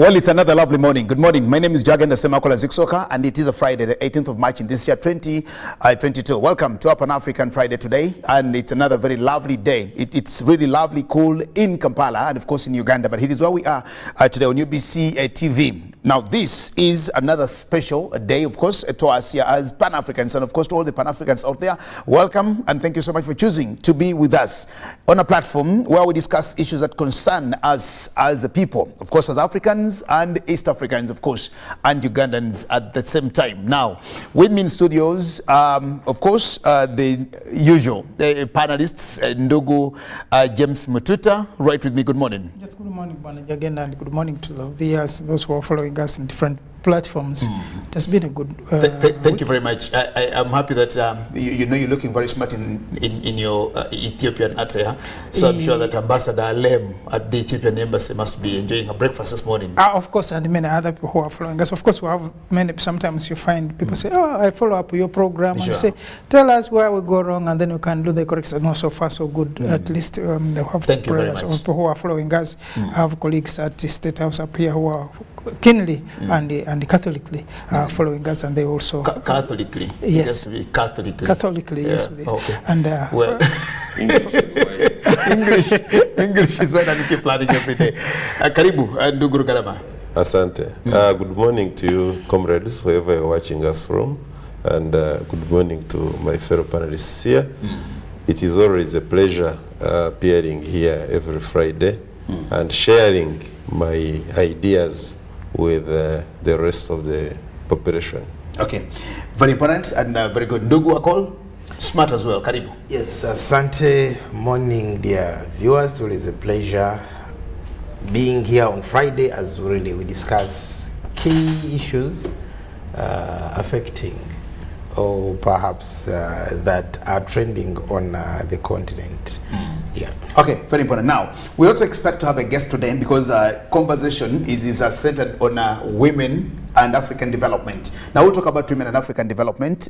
Well, it's another lovely morning. Good morning. My name is Jagenda Semakola Ziksoka, and it is a Friday, the 18th of March in this year, 2022. Welcome to our Pan-African Friday today, and it's another very lovely day. It's really lovely, cool in Kampala, and of course in Uganda, but here is where we are today on UBC TV. Now, this is another special day, of course, to us here as Pan-Africans, and of course to all the Pan-Africans out there. Welcome, and thank you so much for choosing to be with us on a platform where we discuss issues that concern us as a people, of course, as Africans and East Africans, of course, and Ugandans at the same time. Now, with me in studios, of course, the usual panelists, Ndugu James Mututa, right with me. Good morning. Just good morning, Bwana Jagenda, and good morning to the viewers, those who are following us in different platforms. It has been a good thank you very much. I'm happy that you know you're looking very smart in your Ethiopian attire. So I'm sure that Ambassador Alem at the Ethiopian embassy must be enjoying her breakfast this morning. Of course, and many other people who are following us. Of course, we have many. Sometimes you find people say, "Oh, I follow up your program," and you say, "Tell us where we go wrong," and then we can do the correction. No, so far so good. At least they have thank you very much. People who are following us. I have colleagues at the State House up here who are keenly and Catholically following us, and they also Catholically. Yes, Catholically, yes, please. Okay. And well, English is when I keep planning every day. Karibu, Ndugu Rugarama. Asante. Good morning to you, comrades, wherever you're watching us from, and good morning to my fellow panelists here. It is always a pleasure appearing here every Friday and sharing my ideas with the rest of the population. Okay, very important and very good. Ndugu Akol, smart as well. Karibu. Yes, asante. Morning, dear viewers. It is a pleasure being here on Friday as really we discuss key issues affecting or perhaps that are trending on the continent. Yeah. Okay, very important. Now, we also expect to have a guest today because conversation is centered on women and African development. Now, we'll talk about women and African development.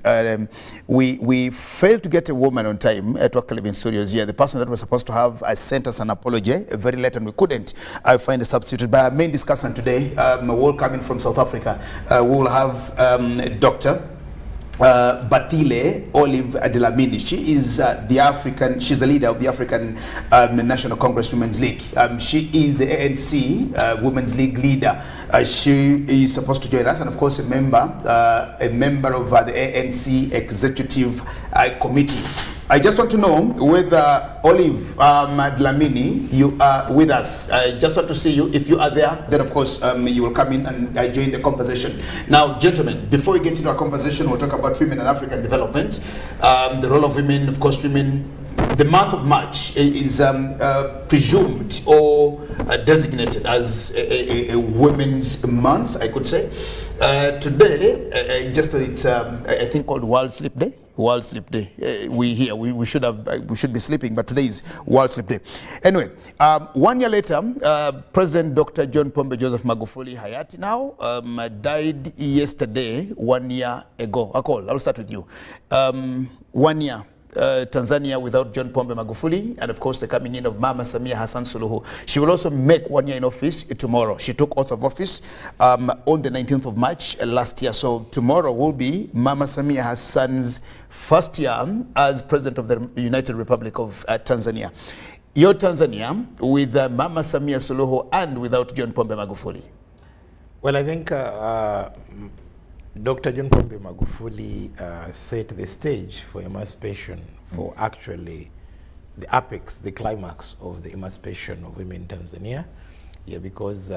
We failed to get a woman on time to actually be in studios here. The person that was supposed to have sent us an apology very late, and we couldn't find a substitute. But our main discussant today, all coming from South Africa, we will have Dr. Bathile Olive Adelamini. She is she's the leader of the African National Congress Women's League. She is the ANC Women's League leader. She is supposed to join us, and of course a member of the ANC Executive Committee. I just want to know whether Olive Adelamini, you are with us. I just want to see you. If you are there, then of course you will come in and join the conversation. Now, gentlemen, before we get into our conversation, we'll talk about women and African development. The role of women, of course, women. The month of March is presumed or designated as a women's month, I could say. Today, it's I think called World Sleep Day. World Sleep Day. We should be sleeping, but today is World Sleep Day. Anyway, 1 year later, President Dr. John Pombe Joseph Magufuli Hayati now died yesterday, 1 year ago. I'll start with you. 1 year. Tanzania without John Pombe Magufuli, and of course the coming in of Mama Samia Hassan Suluhu. She will also make 1 year in office tomorrow. She took oath of office on the 19th of March last year. So tomorrow will be Mama Samia Hassan's first year as president of the United Republic of Tanzania. Your Tanzania with Mama Samia Suluhu and without John Pombe Magufuli. Well, I think Dr. John Pombe Magufuli set the stage for emancipation, for actually the apex, the climax of the emancipation of women in Tanzania. Yeah, because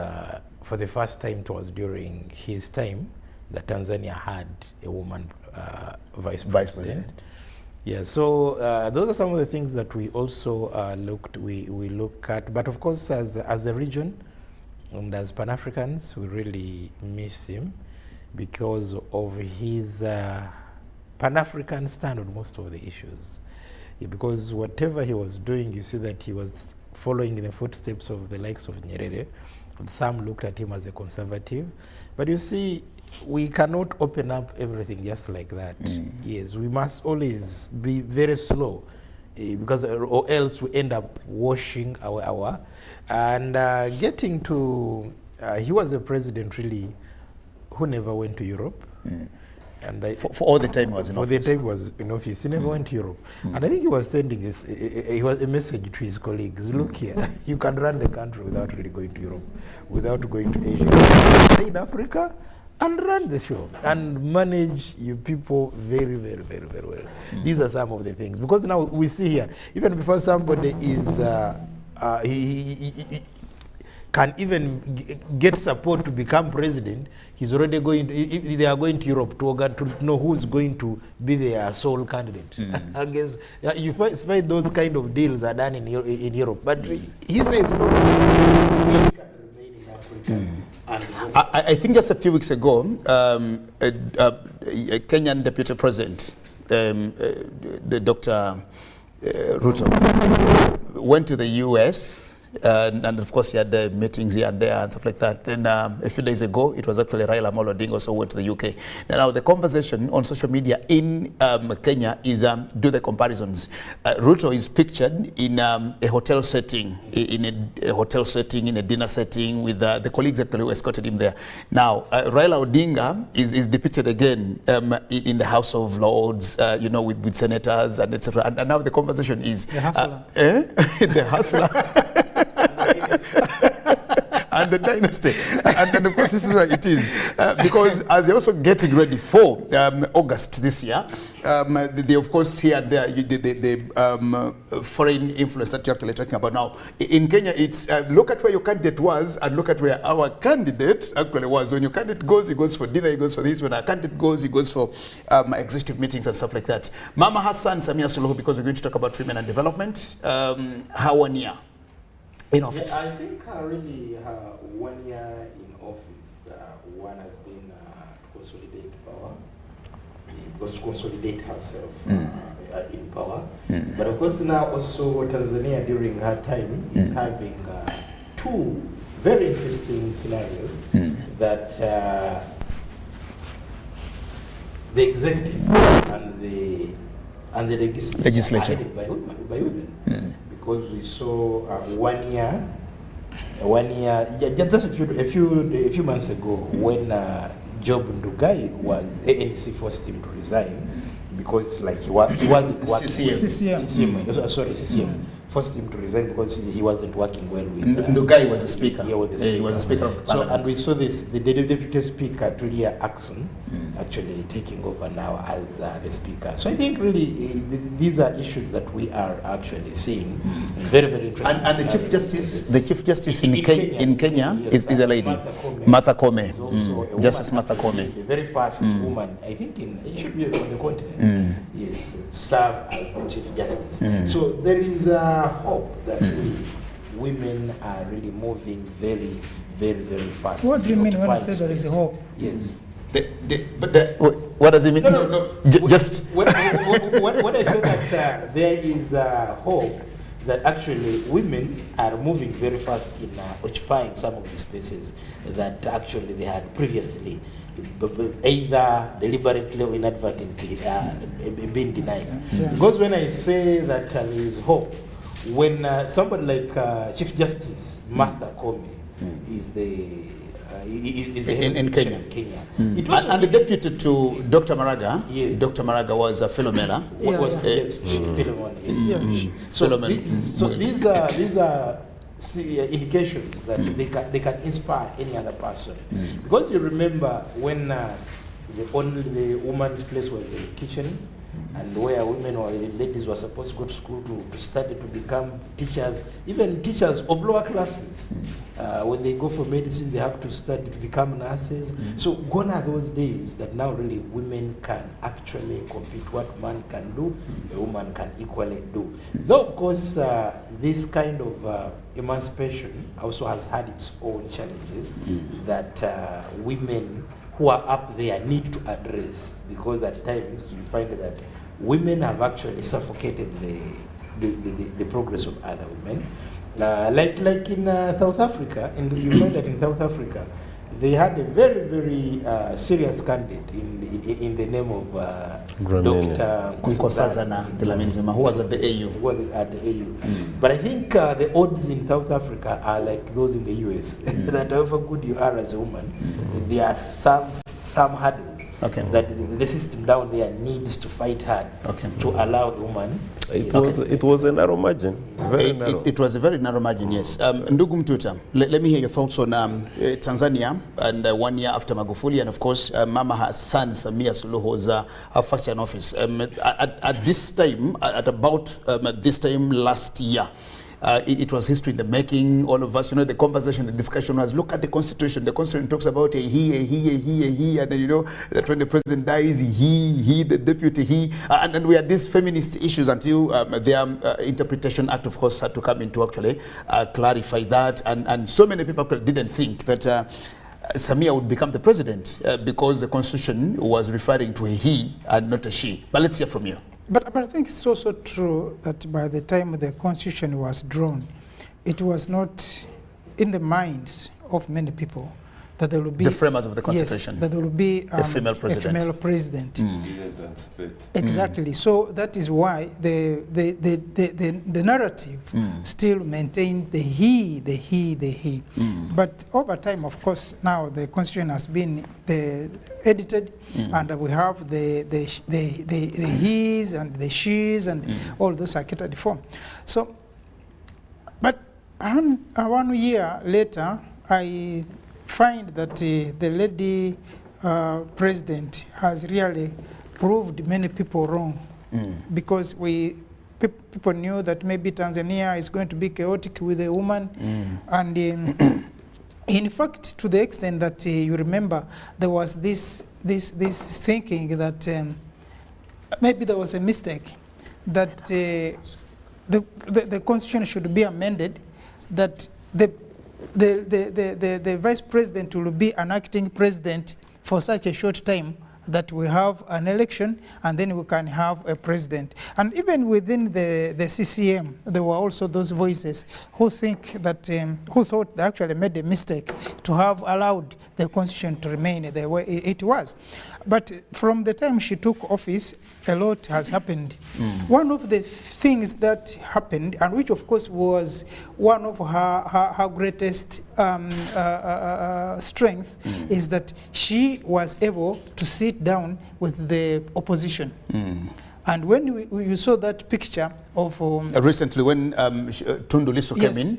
for the first time it was during his time that Tanzania had a woman vice president. Yeah, so those are some of the things that we also we look at. But of course, as a region and as Pan-Africans, we really miss him, because of his Pan-African stand on most of the issues. Yeah, because whatever he was doing, you see that he was following in the footsteps of the likes of Nyerere. And some looked at him as a conservative. But you see, we cannot open up everything just like that. Yes, we must always be very slow, because or else we end up washing our and getting to he was a president really who never went to Europe. And for all the time he was in office. For the time he was in office, he never went to Europe. And I think he was sending a message to his colleagues, look here, you can run the country without really going to Europe, without going to Asia. Stay in Africa and run the show and manage your people very, very, very, very well. These are some of the things. Because now we see here, even before somebody is, he can even get support to become president, he's already going to, they are going to Europe to know who's going to be their sole candidate. I guess you find those kind of deals are done in Europe. But he says, no, we can remain in Africa. I think just a few weeks ago, a Kenyan deputy president, the Dr. Ruto, went to the US. And of course, he had the meetings here and there and stuff like that. Then a few days ago, it was actually Raila Amolo Odinga also went to the UK. Now, the conversation on social media in Kenya is do the comparisons. Ruto is pictured in a hotel setting, in a dinner setting with the colleagues actually who escorted him there. Now, Raila Odinga is depicted again in the House of Lords, with senators and etc. And now the conversation is the hustler. The hustler. And the dynasty, and of course this is where it is, because as they're also getting ready for August this year, they of course here and there the foreign influence that you're actually talking about now. In Kenya, it's look at where your candidate was and look at where our candidate actually was. When your candidate goes, he goes for dinner, he goes for this. When our candidate goes, he goes for executive meetings and stuff like that. Mama Hassan Samia Suluhu, because we're going to talk about women and development, how 1 year in office? Yeah, I think really 1 year in office, one has been to consolidate power, to consolidate herself in power. But of course now also Tanzania during her time is having two very interesting scenarios that the executive and the legislature are headed by women. Because we saw 1 year, just a few months ago, when Job Ndugai was ANC forced him to resign because he wasn't working. CCM forced him to resign because he wasn't working well with. Ndugai was a speaker. He was a speaker of Parliament. And we saw this, the deputy speaker Tulia Ackson actually taking over now as the speaker. So I think really these are issues that we are actually seeing. Very, very interesting. And the chief justice in Kenya is a lady, Martha Koome. Justice Martha Koome. The very first woman, I think, should be on the continent. Yes, to serve as the chief justice. So there is hope that women are really moving very, very, very fast. What do you mean when you say there is a hope? Yes. What does it mean? No. Just when I say that there is hope that actually women are moving very fast in occupying some of the spaces that actually they had previously either deliberately or inadvertently been denied. Because when I say that there is hope, when somebody like Chief Justice Martha Koome is the in Kenya. It was and the deputy to Dr. Maraga, Dr. Maraga was a Philomena. So these are indications that they can inspire any other person. Because you remember when the woman's place was the kitchen, and where women or ladies were supposed to go to school to study to become teachers, even teachers of lower classes. When they go for medicine, they have to study to become nurses. So gone are those days that now really women can actually compete. What man can do, a woman can equally do. Though, of course, this kind of emancipation also has had its own challenges that women who are up there need to address, because at times you find that women have actually suffocated the progress of other women. Like in South Africa, and you find that in South Africa, they had a very, very serious candidate in the name of Dr. Nkosazana Dlamini-Zuma, who was at the AU. Who was at the AU. But I think the odds in South Africa are like those in the US. That however good you are as a woman, there are some hurdles that the system down there needs to fight hard to allow a woman. It was a narrow margin, very narrow. It was a very narrow margin, yes. Ndugu Mtuta, let me hear your thoughts on Tanzania and 1 year after Magufuli, and of course, Mama her son Samia Suluhu was her first year in office. At this time, at about this time last year, it was history in the making. All of us, you know, the conversation, the discussion was, look at the Constitution. The Constitution talks about a he, and then, you know, that when the president dies, he, the deputy, he. And then we had these feminist issues until their Interpretation Act, of course, had to come in to actually clarify that. And so many people didn't think that Samia would become the president because the Constitution was referring to a he and not a she. But let's hear from you. But I think it's also true that by the time the Constitution was drawn, it was not in the minds of many people that there will be... The framers of the Constitution. Yes, that there will be a female president. A female president. Exactly. So that is why the narrative still maintained the he. But over time, of course, now the Constitution has been edited, and we have the he's and the she's and all those are catered form. So, but 1 year later, I find that the lady president has really proved many people wrong, because people knew that maybe Tanzania is going to be chaotic with a woman, and in fact, to the extent that you remember, there was this thinking that maybe there was a mistake, that the Constitution should be amended, that the vice president will be an acting president for such a short time, that we have an election and then we can have a president. And even within the CCM, there were also those voices who think that, who thought they actually made a mistake to have allowed the Constitution to remain the way it was. But from the time she took office, a lot has happened. One of the things that happened, and which of course was one of her greatest strength, is that she was able to sit down with the opposition. And when you saw that picture of... recently when Tundu Lissu came in,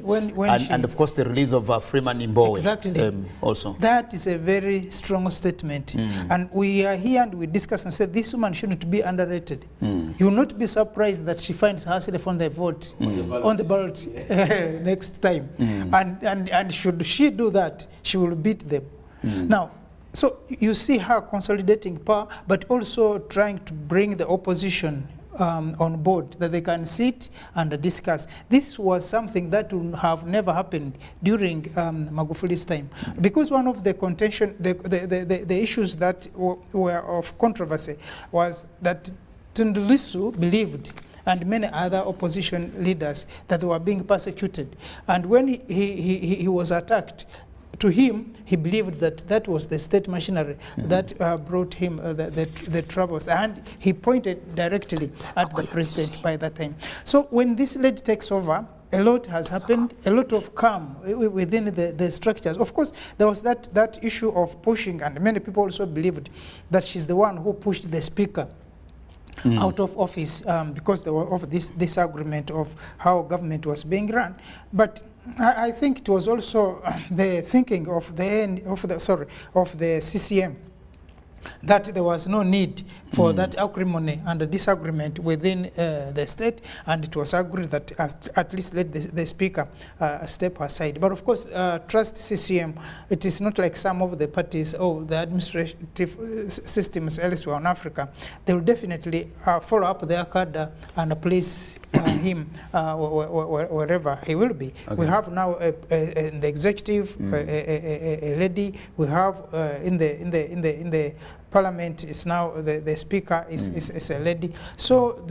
and of course the release of Freeman Mbowe. Exactly. Also. That is a very strong statement. And we are here and we discuss and say this woman shouldn't be underrated. You will not be surprised that she finds herself on the vote, on the ballot next time. And should she do that, she will beat them. Now, so you see her consolidating power, but also trying to bring the opposition on board, that they can sit and discuss. This was something that would have never happened during Magufuli's time, because one of the contention, the issues that were of controversy was that Tundu Lissu believed, and many other opposition leaders, that they were being persecuted. And when he was attacked, to him, he believed that that was the state machinery that brought him the troubles. And he pointed directly at the president by that time. So when this lady takes over, a lot has happened, a lot of calm within the structures. Of course, there was that issue of pushing, and many people also believed that she's the one who pushed the speaker out of office because there was of this disagreement of how government was being run. But I think it was also the thinking of the CCM that there was no need for that acrimony and the disagreement within the state, and it was agreed that at least let the speaker step aside. But of course, trust CCM, it is not like some of the parties, the administrative systems elsewhere in Africa. They will definitely follow up their cadre and place him wherever he will be. We have now in the executive a lady. We have in the parliament is now the speaker is a lady. So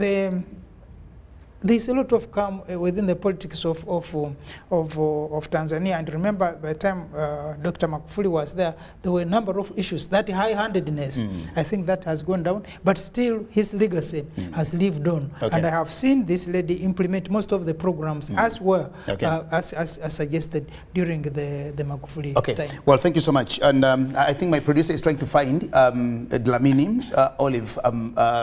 there's a lot of calm within the politics of Tanzania. And remember, by the time Dr. Magufuli was there were a number of issues. That high-handedness, I think that has gone down, but still his legacy has lived on. Okay. And I have seen this lady implement most of the programs as well, as suggested during the Magufuli time. Well, thank you so much. And I think my producer is trying to find Dlamini Olive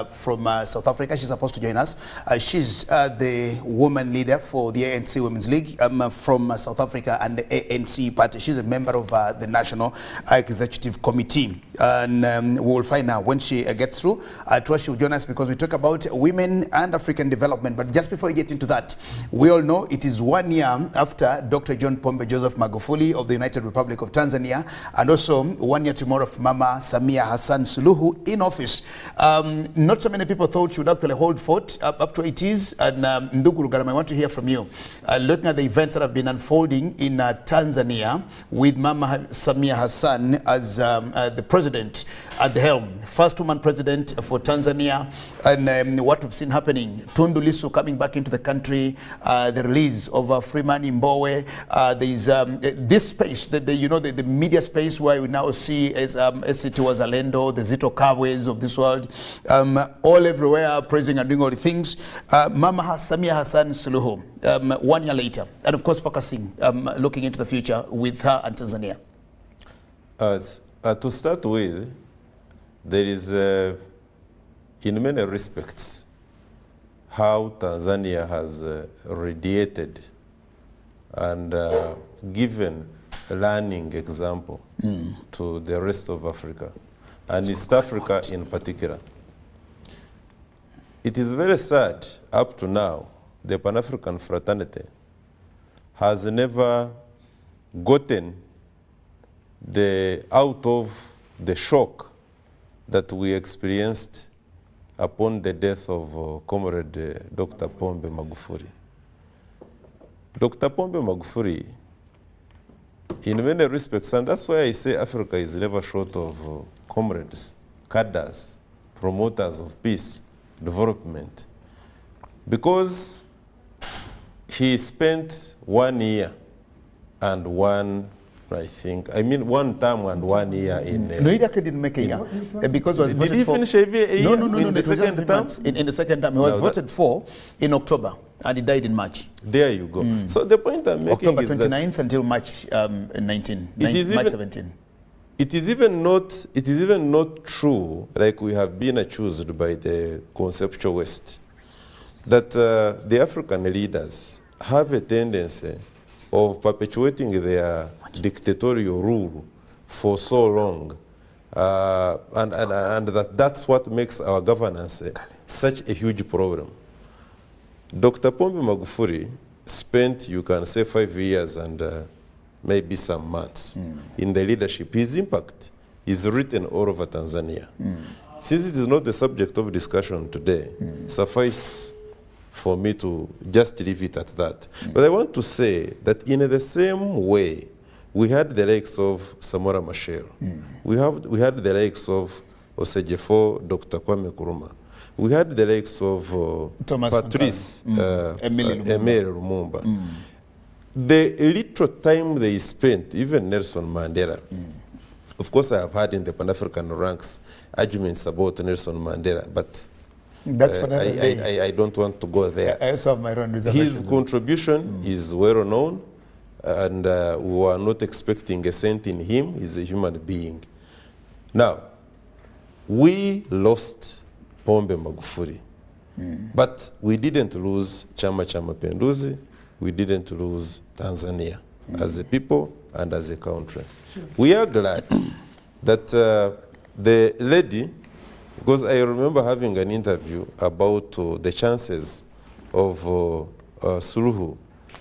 from South Africa. She's supposed to join us. She's the woman leader for the ANC Women's League from South Africa and the ANC party. She's a member of the National Executive Committee. And we will find out when she gets through. I trust she will join us because we talk about women and African development. But just before we get into that, we all know it is 1 year after Dr. John Pombe Joseph Magufuli of the United Republic of Tanzania, and also 1 year tomorrow of Mama Samia Hassan Suluhu in office. Not so many people thought she would actually hold fort up to it is. And Ndugu Rugarama, I want to hear from you. Looking at the events that have been unfolding in Tanzania with Mama Samia Hassan as the president at the helm, first woman president for Tanzania, and what we've seen happening, Tundu Lissu coming back into the country, the release of Freeman Mbowe, there's this space, the media space where we now see as SCT was Alendo, the Zito Kabwes of this world, all everywhere praising and doing all the things. Mama Samia Hassan Suluhu, 1 year later, and of course focusing, looking into the future with her and Tanzania. To start with, there is, in many respects, how Tanzania has radiated and given a learning example to the rest of Africa, and East Africa in particular. It is very sad, up to now, the Pan-African fraternity has never gotten out of the shock that we experienced upon the death of Comrade Dr. Pombe Magufuli. Dr. Pombe Magufuli, in many respects, and that's why I say Africa is never short of comrades, cadres, promoters of peace, development, because he spent 1 year and 1 term and 1 year in... No, he actually didn't make a year. Because was did he finish a year no, in the second term? In the second term. He was voted for in October, and he died in March. There you go. So the point I'm making October is 29th until March 19, March 17. It is even not true, like we have been accused by the conceptual West, that the African leaders have a tendency of perpetuating their dictatorial rule for so long, and that's what makes our governance such a huge problem. Dr. Pombe Magufuli spent, you can say, 5 years and maybe some months in the leadership. His impact is written all over Tanzania. Since it is not the subject of discussion today, suffice for me to just leave it at that. But I want to say that in the same way, we had the likes of Samora Machel. We had the likes of Osejefo, Dr. Kwame Nkrumah. We had the likes of Patrice Emery Lumumba. The little time they spent, even Nelson Mandela, of course I have heard in the Pan-African ranks arguments about Nelson Mandela, but that's for another day. I don't want to go there. I also have my own reservations. His contribution is well known, and we were not expecting a cent in him. He's a human being. Now, we lost Pombe Magufuli, but we didn't lose Chama cha Mapinduzi. We didn't lose Tanzania as a people and as a country. We are glad that the lady, because I remember having an interview about the chances of Suluhu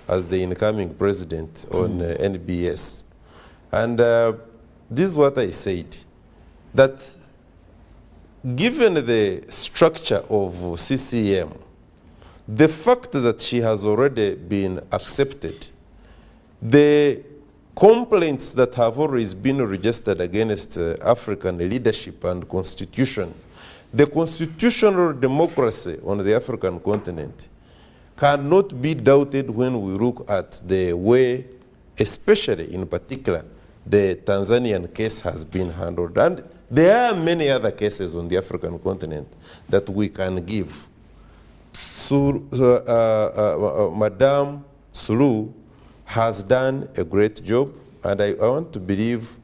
as the incoming president on NBS. And this is what I said, that given the structure of CCM, the fact that she has already been accepted, the complaints that have always been registered against African leadership and constitution, the constitutional democracy on the African continent cannot be doubted when we look at the way, especially in particular, the Tanzanian case has been handled. And there are many other cases on the African continent that we can give. So, Madame Suluhu has done a great job, and I want to believe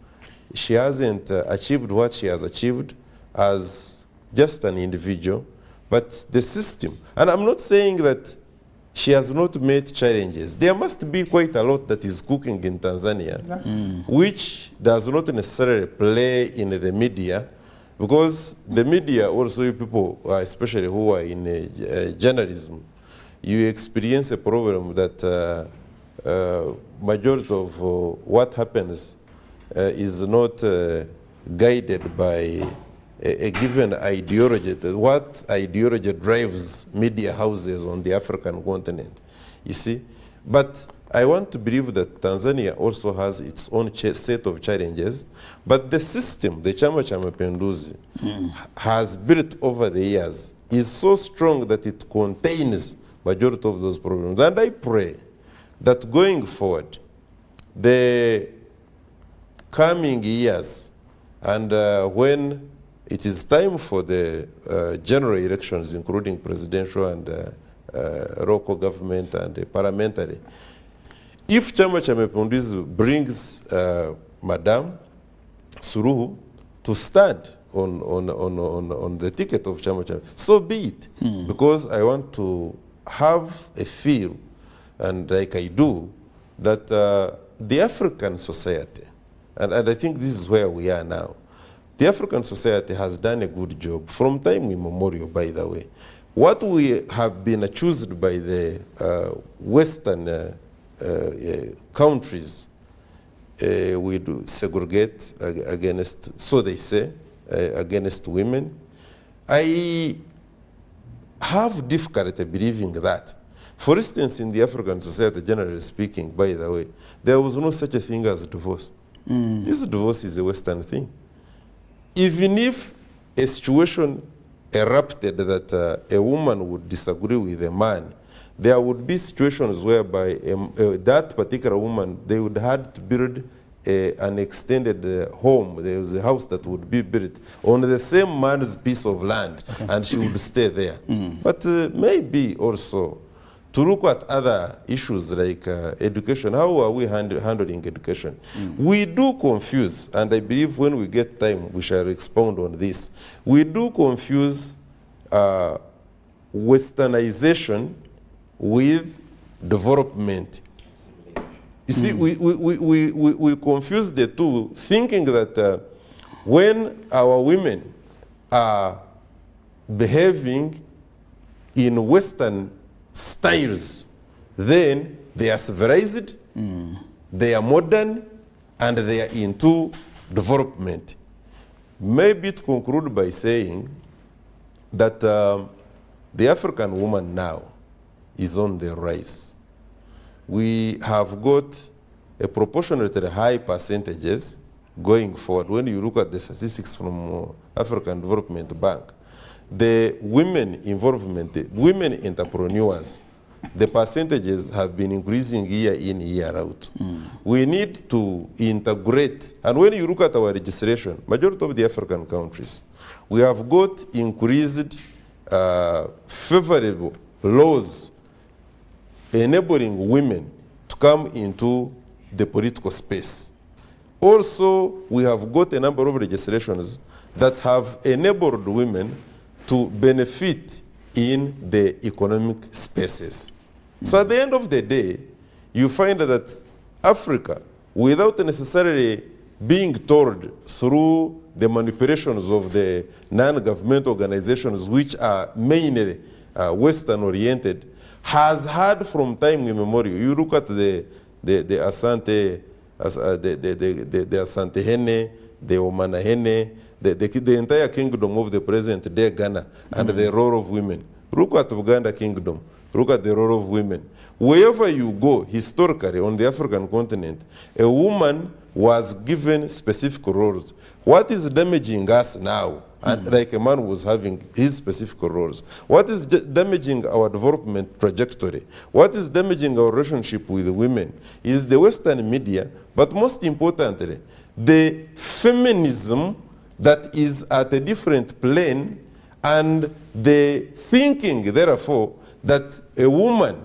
she hasn't achieved what she has achieved as just an individual, but the system. And I'm not saying that she has not met challenges. There must be quite a lot that is cooking in Tanzania, which does not necessarily play in the media, because the media also, you people, especially who are in journalism, you experience a problem that majority of what happens is not guided by a given ideology. What ideology drives media houses on the African continent, you see? But I want to believe that Tanzania also has its own set of challenges, but the system, the Chama cha Mapinduzi, has built over the years is so strong that it contains majority of those problems. And I pray that going forward, the coming years, and when it is time for the general elections, including presidential and local government and parliamentary, if Chama cha Mapinduzi brings Madame Suluhu to stand on the ticket of Chama cha Mapinduzi, so be it. Because I want to have a feel, and like I do, that the African society, and I think this is where we are now, the African society has done a good job from time immemorial, by the way. What we have been accused by the Western countries, we do segregate against, so they say, against women. I have difficulty believing that. For instance, in the African society, generally speaking, by the way, there was no such a thing as divorce. This divorce is a Western thing. Even if a situation erupted that a woman would disagree with a man, there would be situations whereby that particular woman, they would have to build an extended home. There was a house that would be built on the same man's piece of land, and she would stay there. But maybe also to look at other issues like education. How are we handling education? We do confuse, and I believe when we get time we shall expound on this. We do confuse Westernization with development. You see, we confuse the two, thinking that when our women are behaving in Western styles, then they are civilized, they are modern, and they are into development. Maybe to conclude by saying that the African woman now is on the rise. We have got a proportionately high percentages going forward. When you look at the statistics from African Development Bank, the women involvement, the women entrepreneurs, the percentages have been increasing year in, year out. We need to integrate, and when you look at our legislation, majority of the African countries, we have got increased favorable laws enabling women to come into the political space. Also, we have got a number of legislations that have enabled women to benefit in the economic spaces. So at the end of the day, you find that Africa, without necessarily being told through the manipulations of the non-government organizations, which are mainly Western-oriented, has had from time immemorial. You look at the Asante, the Asante Hene, the Omana Hene, the entire kingdom of the present day Ghana, and the role of women. Look at Uganda kingdom. look at the role of women. Wherever you go, historically, on the African continent, a woman was given specific roles. What is damaging us now, and like a man was having his specific roles, what is damaging our development trajectory, what is damaging our relationship with women is the Western media, but most importantly, the feminism that is at a different plane, and the thinking, therefore, that a woman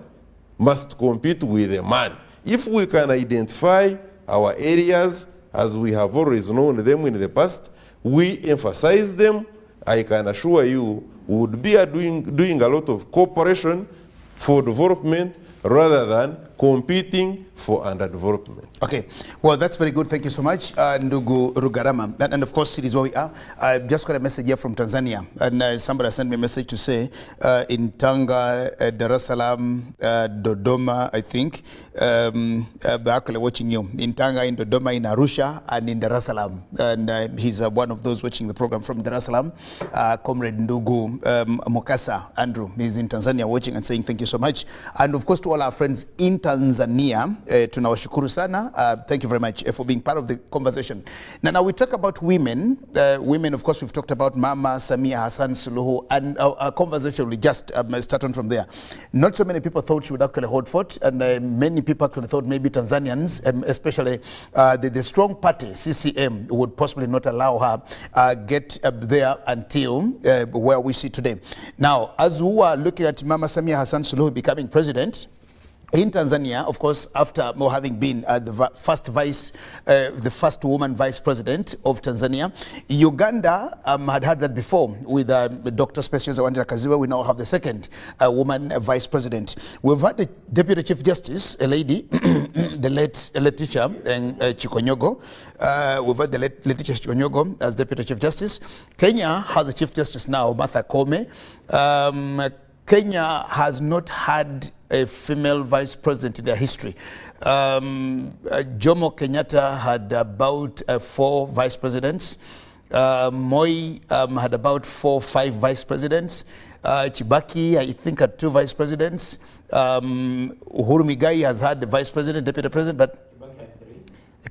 must compete with a man. If we can identify our areas as we have always known them in the past, we emphasize them, I can assure you, we would be doing a lot of cooperation for development rather than competing for underdevelopment. Okay, well, that's very good. Thank you so much, Ndugu Rugarama. And of course, it is where we are. I just got a message here from Tanzania, and somebody sent me a message to say in Tanga, Dar es Salaam, Dodoma, I think, we're actually watching you in Tanga, in Dodoma, in Arusha, and in Dar es Salaam. And he's one of those watching the program from Dar es Salaam, Comrade Ndugu Mukasa Andrew. He's in Tanzania watching and saying thank you so much. And of course, to all our friends in Tanzania, tunawashukuru sana. Thank you very much for being part of the conversation. Now we talk about women. Women, of course, we've talked about Mama Samia Hassan Suluhu, and our conversation will just start on from there. Not so many people thought she would actually hold forth, and many people actually thought maybe Tanzanians, especially the strong party, CCM, would possibly not allow her get there until where we see today. Now, as we are looking at Mama Samia Hassan Suluhu becoming president, in Tanzania, of course, after having been the first woman vice president of Tanzania, Uganda had that before with Dr. Specioza Wandera Kaziwa. We now have the second woman vice president. We've had the deputy chief justice, a lady, the late Letitia Chikonyogo. We've had the late Letitia Chikonyogo as deputy chief justice. Kenya has a chief justice now, Martha Koome. Kenya has not had a female vice president in their history. Jomo Kenyatta had about 4 vice presidents. Moi had about 4 or 5 vice presidents. Chibaki, I think, had 2 vice presidents. Uhuru Muigai has had the vice president, deputy president, but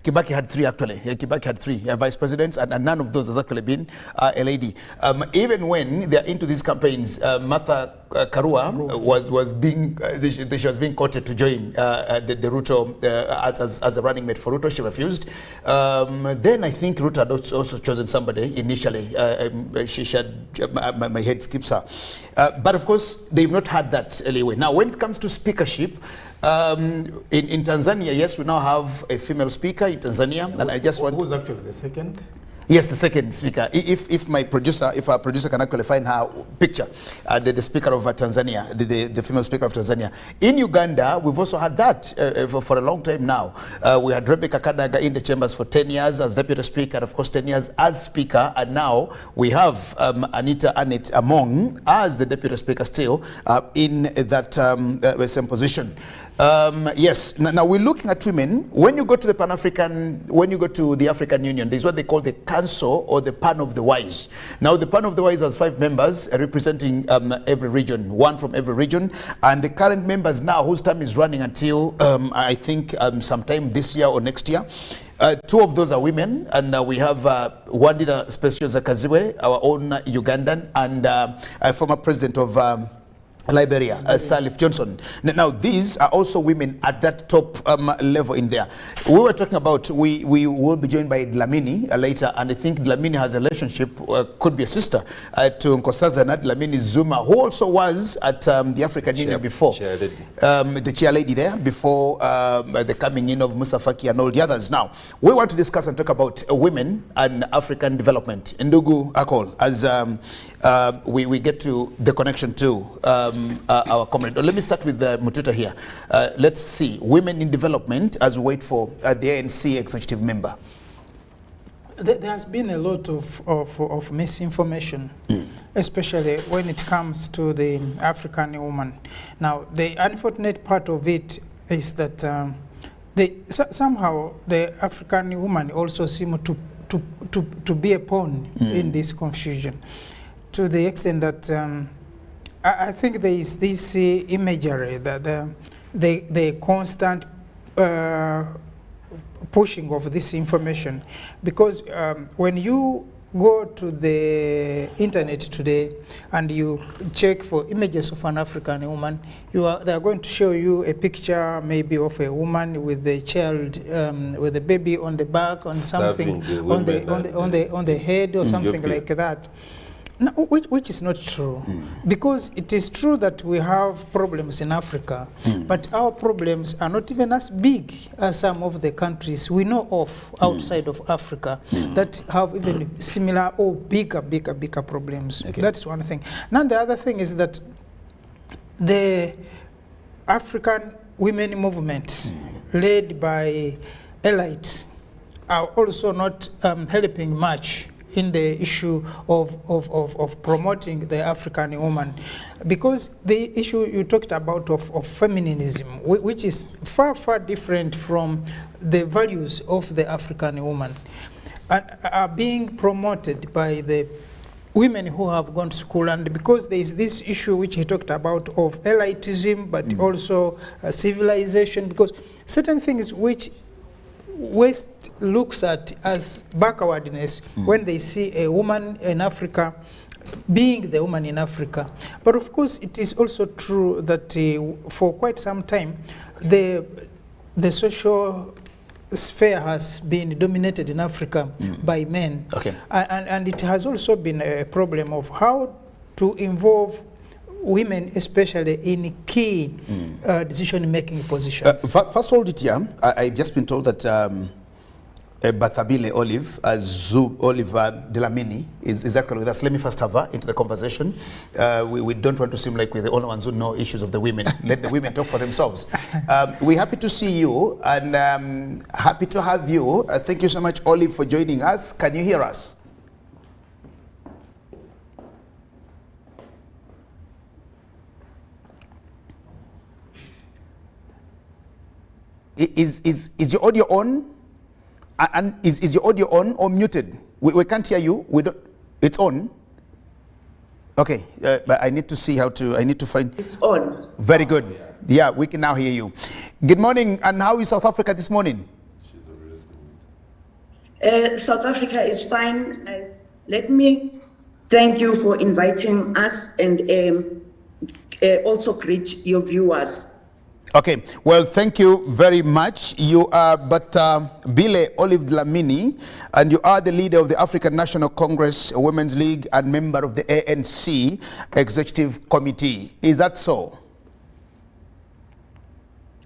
Kibaki had 3 actually. Kibaki had 3 vice presidents, and none of those has actually been a lady. Even when they're into these campaigns, Martha Karua was being she was being courted to join the Ruto as a running mate for Ruto. She refused. Then I think Ruto had also chosen somebody initially. She had my head skips her. But of course, they've not had that anyway. Now, when it comes to speakership, in Tanzania, yes, we now have a female speaker in Tanzania, and I just want. Who's actually the second? Yes, the second speaker. If our producer can actually find her picture, the speaker of Tanzania, the female speaker of Tanzania. In Uganda, we've also had that for a long time now. We had Rebecca Kadaga in the chambers for 10 years as deputy speaker, and of course 10 years as speaker, and now we have Anita Annette Among as the deputy speaker still in that same position. Yes, now we're looking at women. When you go to the African Union, there's what they call the Council or the Pan of the Wise. Now the Pan of the Wise has 5 members representing every region, 1 from every region, and the current members now, whose term is running until I think sometime this year or next year. 2 of those are women, and we have Wandera Specioza Kaziwe, our own Ugandan, and a former president of Liberia, Salif Johnson. Now, these are also women at that top level in there. We were talking about, we will be joined by Dlamini later, and I think Dlamini has a relationship, could be a sister, to Nkosazana Dlamini Zuma, who also was at the African Union before. The chair lady there, before the coming in of Musa Faki and all the others. Now, we want to discuss and talk about women and African development. Ndugu Akol, as we get to the connection to our comrade. Let me start with Mututa here. Let's see, women in development as we wait for the ANC executive member. There has been a lot of misinformation, especially when it comes to the African woman. Now, the unfortunate part of it is that somehow the African woman also seem to be a pawn in this confusion, to the extent that I think there is this imagery that the constant pushing of this information, because when you go to the internet today and you check for images of an African woman, they are going to show you a picture maybe of a woman with a child, with a baby on the back, on something on the head or something like that. No, which is not true, because it is true that we have problems in Africa, but our problems are not even as big as some of the countries we know of outside of Africa that have even similar or bigger problems. Okay. That's one thing. Now the other thing is that the African women movements led by elites are also not helping much in the issue of promoting the African woman, because the issue you talked about of feminism, which is far different from the values of the African woman, are being promoted by the women who have gone to school. And because there is this issue which he talked about of elitism, but also civilization, because certain things which West looks at as backwardness when they see a woman in Africa being the woman in Africa. But of course it is also true that for quite some time the social sphere has been dominated in Africa by men. Okay. And it has also been a problem of how to involve women, especially in key decision-making positions. First hold it here. I've just been told that Bathabile Olive Delamini is actually with us. Let me first have her into the conversation. We don't want to seem like we're the only ones who know issues of the women. Let the women talk for themselves. We're happy to see you and happy to have you. Thank you so much, Olive, for joining us. Can you hear us? Is your audio on? And is your audio on or muted? We can't hear you. We don't. It's on. Okay, but I need to see how to. I need to find. It's on. Very good. Yeah, we can now hear you. Good morning. And how is South Africa this morning? South Africa is fine. Let me thank you for inviting us and also greet your viewers. Okay, well, thank you very much. You are Bile Olive Dlamini, and you are the leader of the African National Congress Women's League and member of the ANC Executive Committee. Is that so?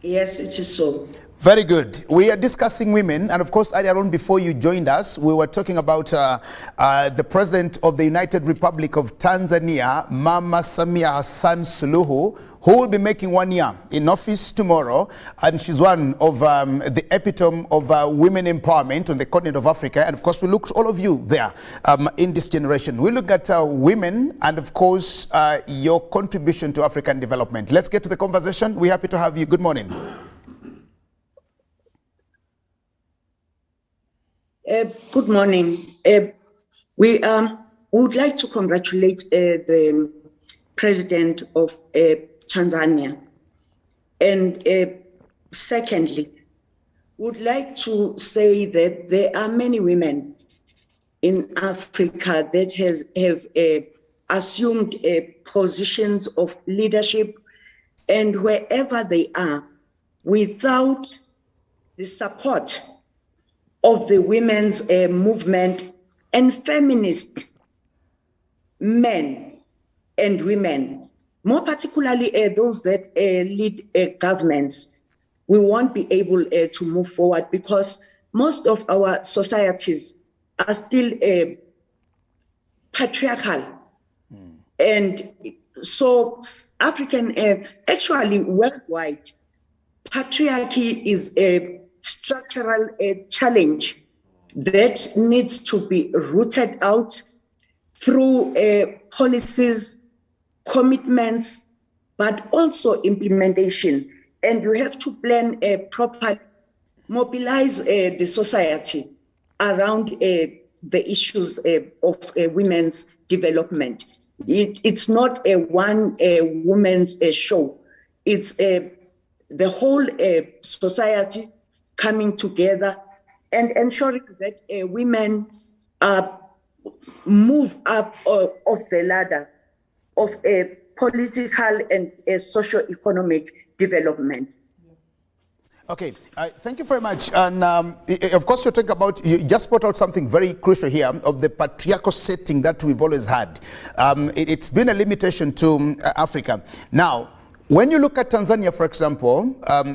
Yes, it is so. Very good. We are discussing women, and of course, earlier on before you joined us, we were talking about the President of the United Republic of Tanzania, Mama Samia Hassan Suluhu, who will be making 1 year in office tomorrow, and she's one of the epitome of women empowerment on the continent of Africa. And of course, we look at all of you there in this generation. We look at women and of course your contribution to African development. Let's get to the conversation. We're happy to have you. Good morning. Good morning. We would like to congratulate the President of Tanzania. And secondly, would like to say that there are many women in Africa that have assumed positions of leadership, and wherever they are, without the support of the women's movement and feminist men and women, more particularly those that lead governments, we won't be able to move forward, because most of our societies are still patriarchal. And so African, actually worldwide, patriarchy is a structural challenge that needs to be rooted out through policies, commitments, but also implementation. And you have to plan a proper, mobilize the society around the issues of women's development. It's not a one woman's show. It's the whole society coming together and ensuring that women move up of the ladder of a political and socio-economic development. Okay, thank you very much. And of course, you just brought out something very crucial here of the patriarchal setting that we've always had. It's been a limitation to Africa. Now, when you look at Tanzania, for example,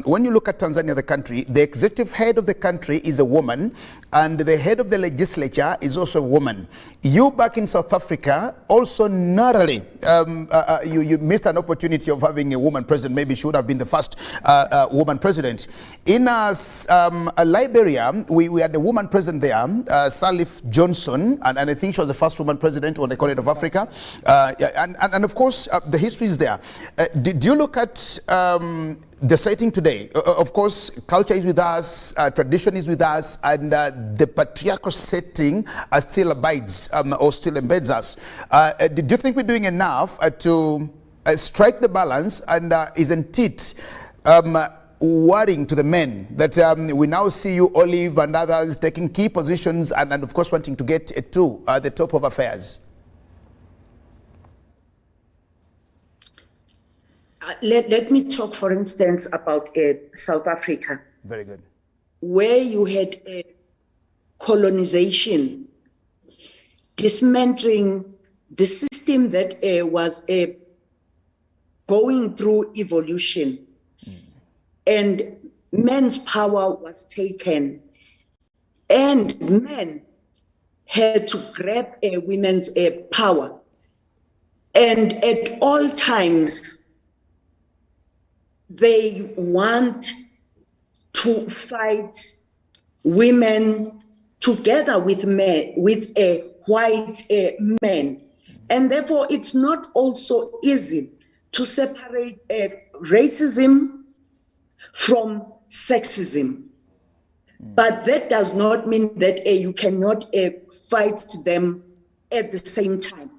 when you look at Tanzania, the country, the executive head of the country is a woman, and the head of the legislature is also a woman. You back in South Africa, also narrowly, you missed an opportunity of having a woman president. Maybe she would have been the first woman president. In Liberia, we had a woman president there, Salif Johnson, and I think she was the first woman president on the continent of Africa. And of course, the history is there. Do you look at the setting today? Of course, culture is with us, tradition is with us, and the patriarchal setting still abides or still embeds us. Do you think we're doing enough to strike the balance, and isn't it worrying to the men that we now see you, Olive, and others taking key positions and of course wanting to get to the top of affairs? Let me talk, for instance, about South Africa. Very good. Where you had colonization, dismantling the system that was going through evolution, and men's power was taken, and men had to grab women's power. And at all times, they want to fight women together with men, with white men. And therefore, it's not also easy to separate racism from sexism. But that does not mean that you cannot fight them at the same time.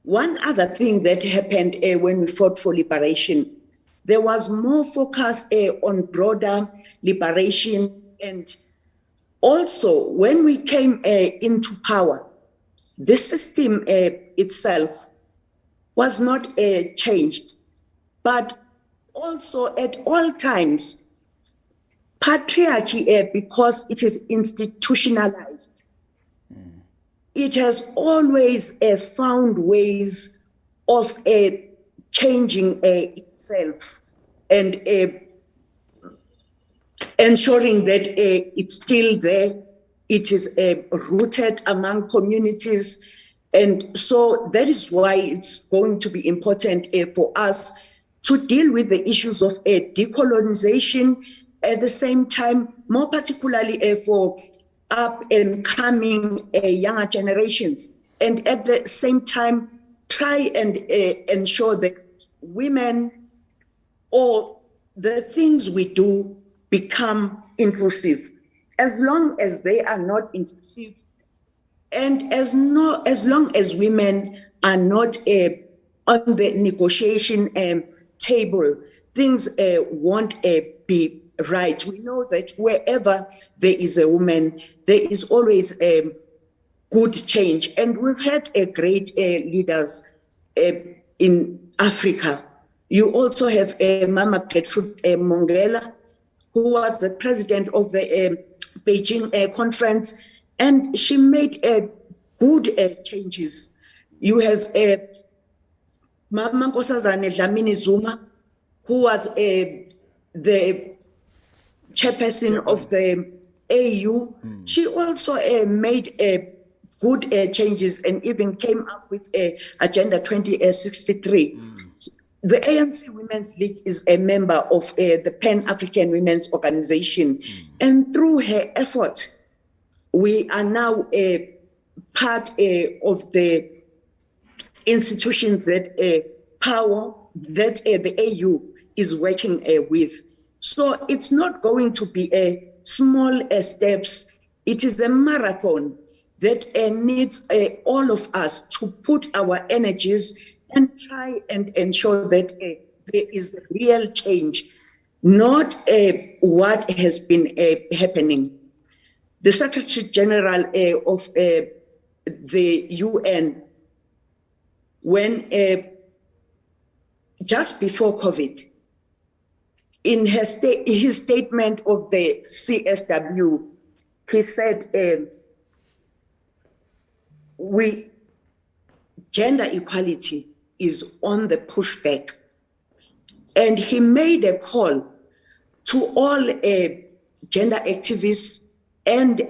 One other thing that happened when we fought for liberation, there was more focus on broader liberation. And also, when we came into power, the system itself was not changed. But also, at all times, patriarchy, because it is institutionalized, it has always found ways of changing itself and ensuring that it's still there, it is rooted among communities. And so that is why it's going to be important for us to deal with the issues of decolonization, at the same time, more particularly for up and coming younger generations, and at the same time try and ensure that women or the things we do become inclusive. As long as they are not inclusive, and as long as women are not on the negotiation table, things won't be right. We know that wherever there is a woman, there is always a good change. And we've had great leaders in Africa. You also have Mama Gertrude Mongela, who was the president of the Beijing conference, and she made good changes. You have Mama Nkosazana Dlamini Zuma, who was the chairperson of the AU. She also made good changes and even came up with Agenda 2063. The ANC Women's League is a member of the Pan-African Women's Organization. And through her effort, we are now a part of the institutions that power that the AU is working with. So it's not going to be small steps. It is a marathon. that needs all of us to put our energies and try and ensure that there is a real change, not what has been happening. The Secretary General of the UN, when just before COVID, in his statement of the CSW, he said, gender equality is on the pushback. And he made a call to all gender activists and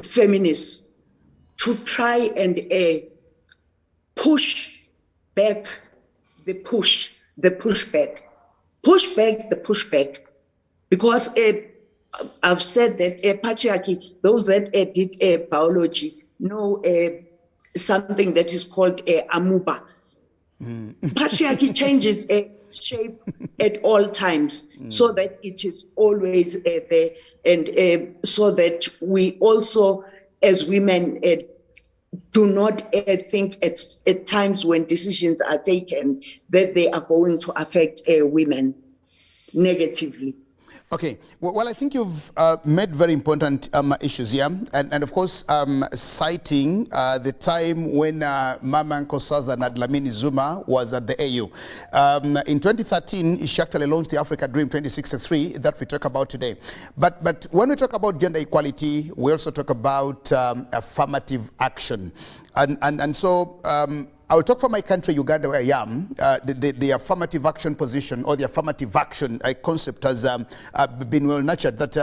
feminists to try and push back the pushback. Push back the pushback. Because I've said that patriarchy, those that did biology know something that is called amoeba. Patriarchy changes shape at all times, so that it is always there, and so that we also, as women, do not think at times when decisions are taken that they are going to affect women negatively. Okay, well, I think you've made very important issues here, and of course, citing the time when Mama Nkosazana Dlamini Zuma was at the AU. In 2013, she actually launched the Africa Dream 2063 that we talk about today. But when we talk about gender equality, we also talk about affirmative action. And so I will talk for my country, Uganda, where I am. The affirmative action position, or the affirmative action concept, has been well nurtured. That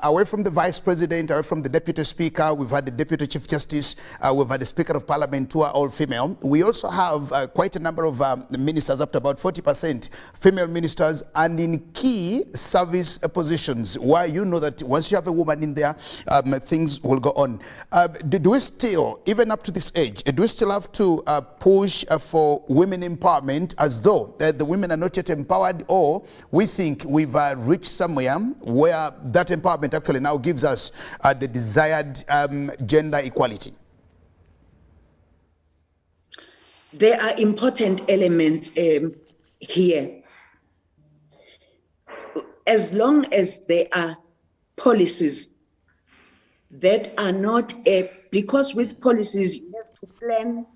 away from the vice president, away from the deputy speaker, we've had the deputy chief justice, we've had the speaker of parliament, who are all female. We also have quite a number of ministers, up to about 40% female ministers, and in key service positions, where you know that once you have a woman in there, things will go on. Do we still, even up to this age, do we still have to push for women empowerment, as though the women are not yet empowered, or we think we've reached somewhere where that empowerment actually now gives us the desired gender equality? There are important elements here. As long as there are policies that are not, because with policies you have to plan,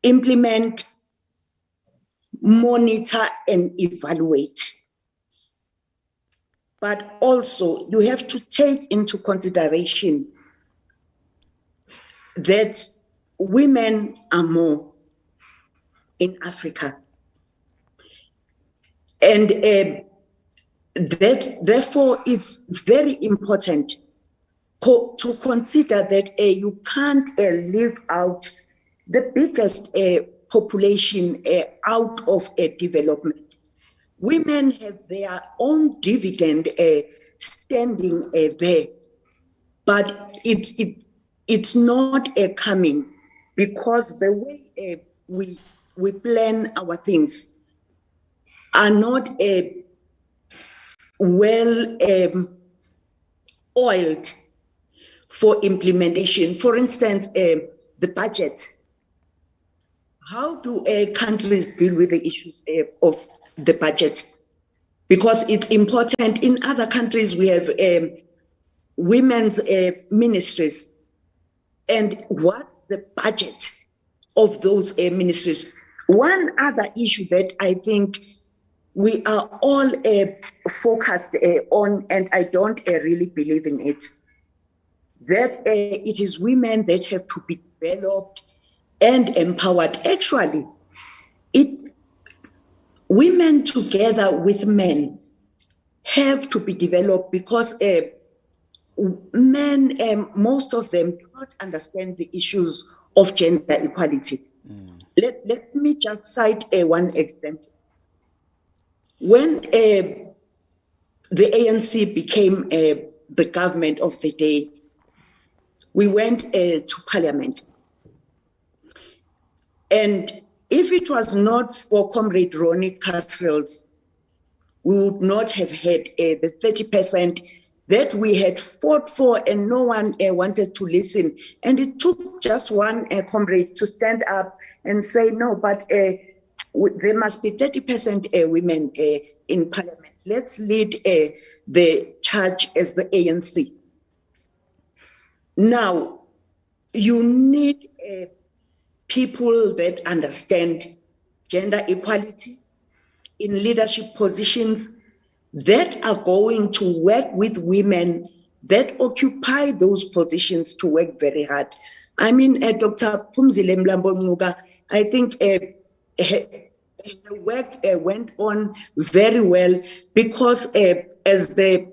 implement, monitor, and evaluate. But also you have to take into consideration that women are more in Africa. And that therefore it's very important to consider that you can't leave out the biggest population out of development. Women have their own dividend standing there, but it's not coming, because the way we plan our things are not well oiled for implementation. For instance, the budget. How do countries deal with the issues of the budget? Because it's important. In other countries, we have women's ministries. And what's the budget of those ministries? One other issue that I think we are all focused on, and I don't really believe in it, that it is women that have to be developed and empowered. Actually, women together with men have to be developed, because men, most of them do not understand the issues of gender equality. Let me just cite one example. When the ANC became the government of the day, we went to parliament. And if it was not for Comrade Ronnie Casrells, we would not have had the 30% that we had fought for and no one wanted to listen. And it took just one comrade to stand up and say, no, but there must be 30% women in parliament. Let's lead the charge as the ANC. Now, you need people that understand gender equality in leadership positions, that are going to work with women that occupy those positions to work very hard. I mean, Dr. Phumzile Mlambo-Ngcuka, I think her work went on very well, because as the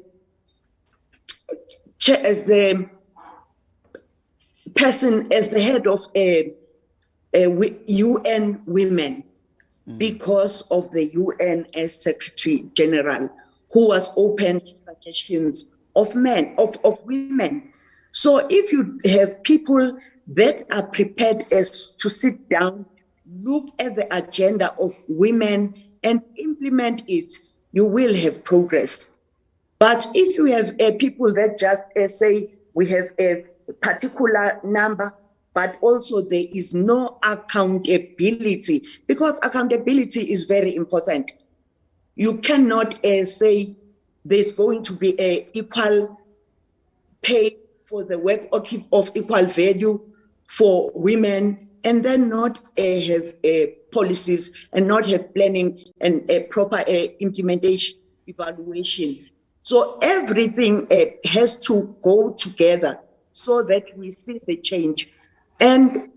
head of UN Women, because of the UN Secretary General, who was open to suggestions of women. So if you have people that are prepared to sit down, look at the agenda of women and implement it, you will have progress. But if you have people that just say we have a particular number, but also there is no accountability, because accountability is very important. You cannot say there's going to be an equal pay for the work of equal value for women, and then not have policies and not have planning and a proper implementation evaluation. So everything has to go together so that we see the change. And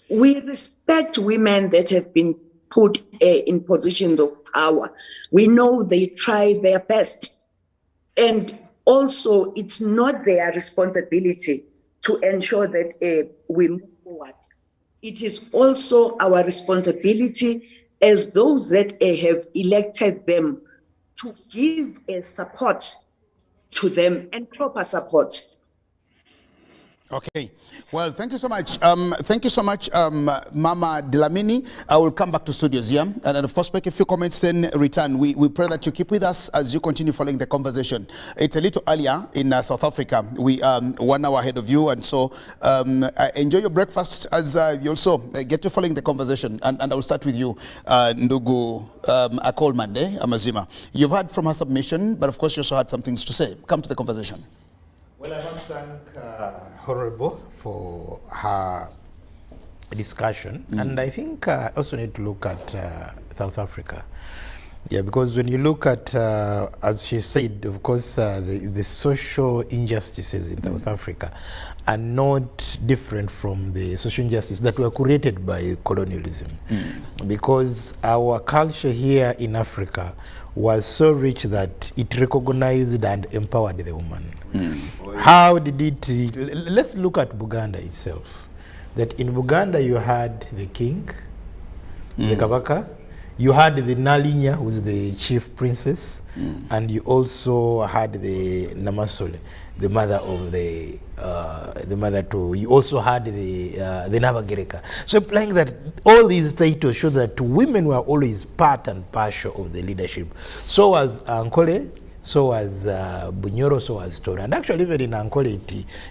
we respect women that have been put in positions of power. We know they try their best. And also, it's not their responsibility to ensure that we move forward. It is also our responsibility as those that have elected them to give support to them, and proper support. Okay. Well, thank you so much. Thank you so much, Mama Dlamini. I will come back to studios here, and of course make a few comments, then return. We pray that you keep with us as you continue following the conversation. It's a little earlier in South Africa. We 1 hour ahead of you, and so enjoy your breakfast as you also get to following the conversation. And I will start with you, Ndugu Akol Mande Amazima. You've heard from her submission, but of course you also had some things to say. Come to the conversation. Well, I want to thank Honorable for her discussion, and I think I also need to look at South Africa. Yeah, because when you look at, as she said, of course, the social injustices in South Africa are not different from the social injustices that were created by colonialism. Because our culture here in Africa was so rich that it recognized and empowered the woman. How did it? Let's look at Buganda itself. That in Buganda you had the king, the Kabaka, you had the Nalinya, who's the chief princess, and you also had the Namasole, the mother of you also had the Navagereka. So implying that all these titles show that women were always part and parcel of the leadership. So was Ankole, so was Bunyoro, so was Tora. And actually even in Ankole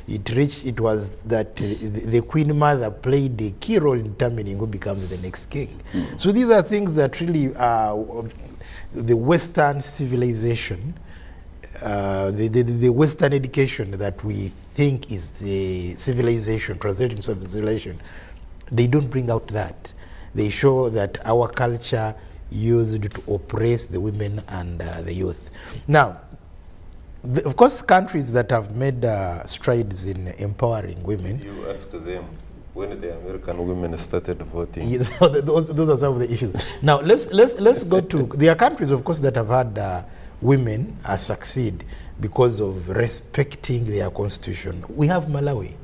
it was that the Queen Mother played a key role in determining who becomes the next king. So these are things that really the Western civilization, the Western education that we think is the civilization, translating civilization, they don't bring out that. They show that our culture used to oppress the women and the youth. Now, of course, countries that have made strides in empowering women. You ask them when the American women started voting. Yeah, those are some of the issues. Now, let's go to, there are countries, of course, that have had women succeed because of respecting their constitution. We have Malawi.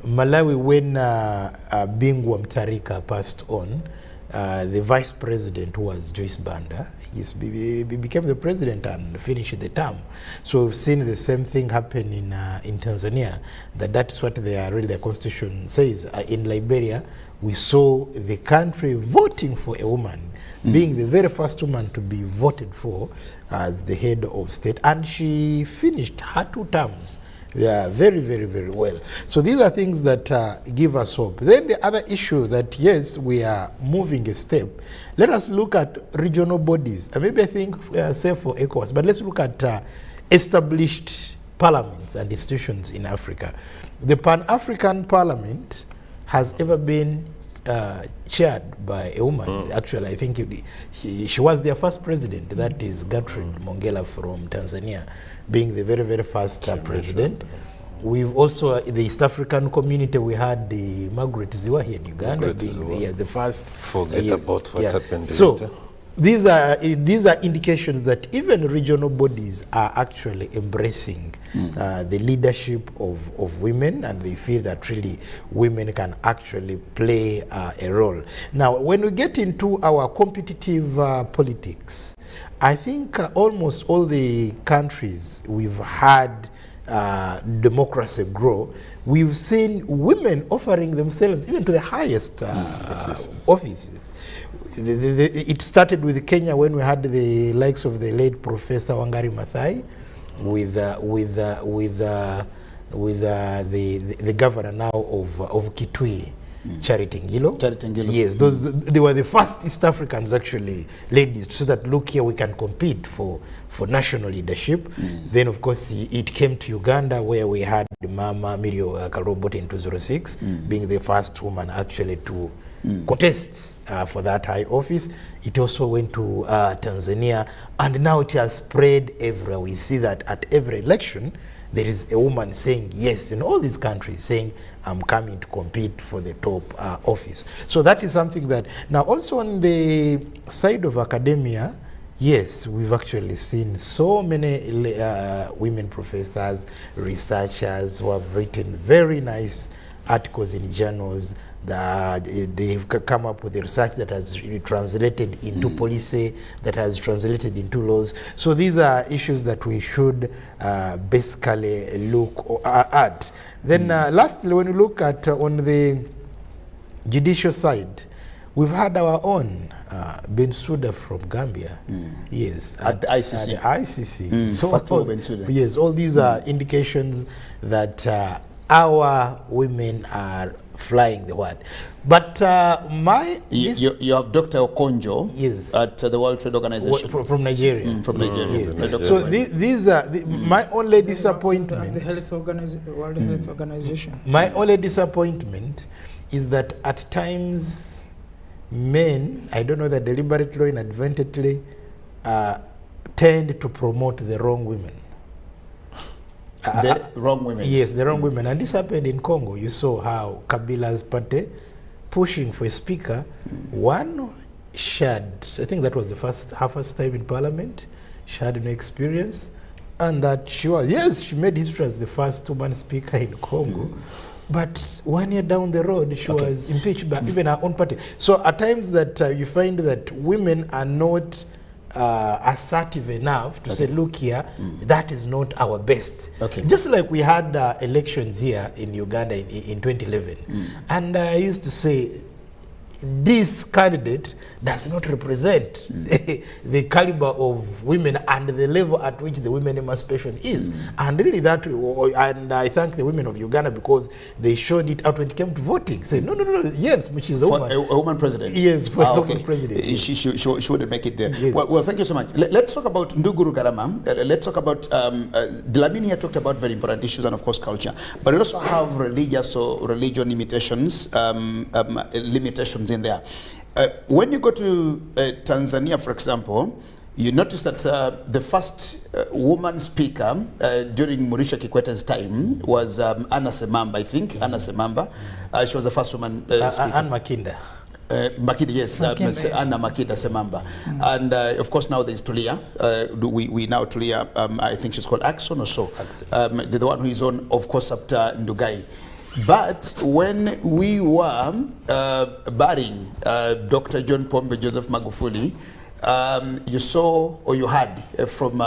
Malawi, when Bingwa Mtarika passed on, the vice president, who was Joyce Banda, became the president and finished the term. So we've seen the same thing happen in Tanzania. That's what their constitution says. In Liberia, we saw the country voting for a woman, being the very first woman to be voted for as the head of state, and she finished her 2 terms. Yeah, very, very, very well. So these are things that give us hope. Then the other issue that, yes, we are moving a step. Let us look at regional bodies. Maybe I think say for ECOWAS, but let's look at established parliaments and institutions in Africa. The Pan-African Parliament has ever been chaired by a woman. Actually, I think she was their first president. That is Gertrude Mongella from Tanzania, being the very, very first president. We've also, the East African community, we had the Margaret Ziwa here in Uganda, being the first. Forget about what happened later. These are indications that even regional bodies are actually embracing the leadership of women, and they feel that really women can actually play a role. Now, when we get into our competitive politics, I think almost all the countries we've had democracy grow, we've seen women offering themselves even to the highest offices. It started with Kenya when we had the likes of the late Professor Wangari Maathai, with the governor now of Kitui, Charity Ngilo. Yes, they were the first East Africans, actually, ladies, so that look here, we can compete for national leadership. Then, of course, it came to Uganda, where we had Mama Mirio Karobot in 2006, being the first woman actually to contest for that high office. It also went to Tanzania, and now it has spread everywhere. We see that at every election, there is a woman saying yes in all these countries, saying, I'm coming to compete for the top office. So that is something that, now also on the side of academia, yes, we've actually seen so many women professors, researchers who have written very nice articles in journals. They've come up with a research that has translated into policy, that has translated into laws. So these are issues that we should basically look at. Then lastly, when you look at on the judicial side, we've had our own Bensouda from Gambia. Yes, at the ICC. At the ICC. So yes, all these are indications that our women are flying the world. But you have Dr. Okonjo, yes, at the World Trade Organization from Nigeria. From Nigeria. Yes. So these are my only disappointment. The World Health Organization. My only disappointment is that at times men, I don't know that deliberately or inadvertently, tend to promote the wrong women. The wrong women. Yes, the wrong women. And this happened in Congo. You saw how Kabila's party pushing for a speaker. One, she had, I think that was her first time in parliament. She had no experience. And that she was, yes, she made history as the first woman speaker in Congo. But 1 year down the road, she was impeached by even her own party. So at times that you find that women are not assertive enough to say, look here, that is not our best. Just like we had elections here in Uganda in 2011. And I used to say, this candidate does not represent the caliber of women and the level at which the women emancipation is. And really that, and I thank the women of Uganda because they showed it out when it came to voting. Say, no, yes, which is a woman. A woman president? Yes, for a woman president. She wouldn't make it there. Yes. Well, thank you so much. Let's talk about Nduguru Garama. Let's talk about, Dlamini here talked about very important issues and of course culture. But we also have religion limitations, limitations in there. When you go to Tanzania, for example, you notice that the first woman speaker during Mrisho Kikweta's time was Anna Semamba, I think. Anna Semamba. She was the first woman speaker. Anne Makinda. Makida, yes, Anna Makida Semamba. And of course now there's Tulia. We now Tulia, I think she's called Axon or so. The one who is on, of course, up to Ndugai. But when we were burying Dr. John Pombe Joseph Magufuli, you saw or you heard from